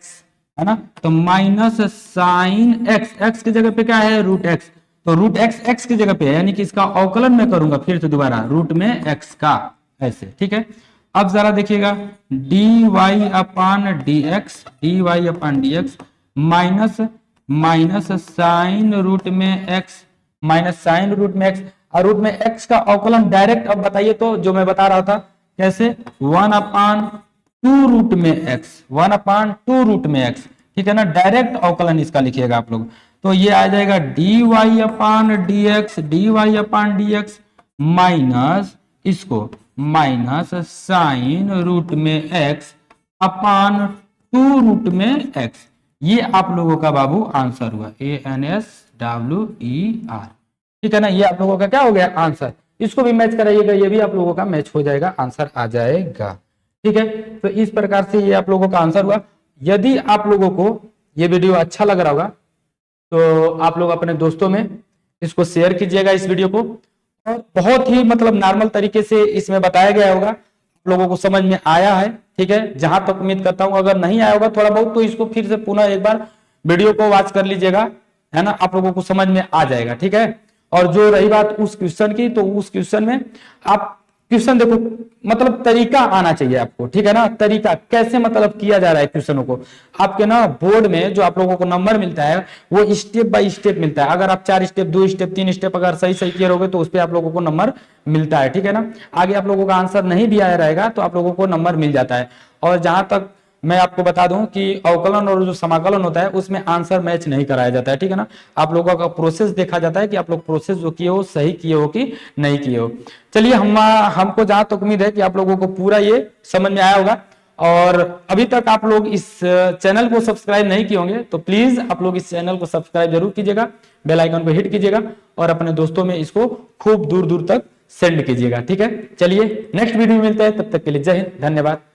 है ना, तो माइनस साइन x, x की जगह पे क्या है रूट x, तो रूट x x की जगह पे है, यानी कि इसका अवकलन मैं करूंगा फिर से दोबारा रूट में x का, ऐसे। ठीक है, अब जरा देखिएगा dy upon D X minus sine root में x, माइनस साइन रूट में x, और रूट में x का अवकलन डायरेक्ट अब बताइए तो, जो मैं बता रहा था कैसे, 1 अपान 2 रूट में x। ठीक है ना, डायरेक्ट अवकलन इसका लिखिएगा आप लोग, तो ये आ जाएगा dy upon D X minus इसको माइनस साइन रूट में x अपान 2 रूट में x। ये आप लोगों का बाबू आंसर हुआ, ANSWER। ठीक है ना, ये आप लोगों का क्या हो गया आंसर। इसको भी मैच कराइएगा, ये भी आप लोगों का मैच हो जाएगा, आंसर आ जाएगा। ठीक है, तो इस प्रकार से ये आप लोगों का आंसर हुआ। यदि आप लोगों को ये वीडियो अच्छा लग रहा होगा तो आप लोग अपने दोस्तों में इसको शेयर कीजिएगा इस वीडियो को, और बहुत ही मतलब नॉर्मल तरीके से इसमें बताया गया होगा, आप लोगों को समझ में आया है। ठीक है, जहां तक उम्मीद करता हूं, अगर नहीं आया होगा थोड़ा बहुत तो इसको फिर से पुनः एक बार वीडियो को वॉच कर लीजिएगा, है ना, आप लोगों को समझ में आ जाएगा। ठीक है, और जो रही बात उस क्वेश्चन की, तो उस क्वेश्चन में आप क्वेश्चन देखो, मतलब तरीका आना चाहिए आपको। ठीक है ना, तरीका कैसे मतलब किया जा रहा है क्वेश्चनों को, आपके ना बोर्ड में जो आप लोगों को नंबर मिलता है वो स्टेप बाय स्टेप मिलता है। अगर आप 4 स्टेप 2 स्टेप 3 स्टेप अगर सही सही किए रहोगे तो उस पर आप लोगों को नंबर मिलता है। ठीक है ना, आगे आप लोगों का आंसर नहीं दिया रहेगा तो आप लोगों को नंबर मिल जाता है। और जहां तक मैं आपको बता दूं कि अवकलन और जो समाकलन होता है उसमें आंसर मैच नहीं कराया जाता है। ठीक है ना, आप लोगों का प्रोसेस देखा जाता है कि आप लोग प्रोसेस जो किए हो सही किए हो कि नहीं किए हो। चलिए हमको जहां तक उम्मीद है कि आप लोगों को पूरा ये समझ में आया होगा, और अभी तक आप लोग इस चैनल को सब्सक्राइब नहीं किए होंगे तो प्लीज आप लोग इस चैनल को सब्सक्राइब जरूर कीजिएगा, बेल आइकन को हिट कीजिएगा और अपने दोस्तों में इसको खूब दूर दूर तक सेंड कीजिएगा। ठीक है, चलिए नेक्स्ट वीडियो में मिलते हैं, तब तक के लिए जय हिंद, धन्यवाद।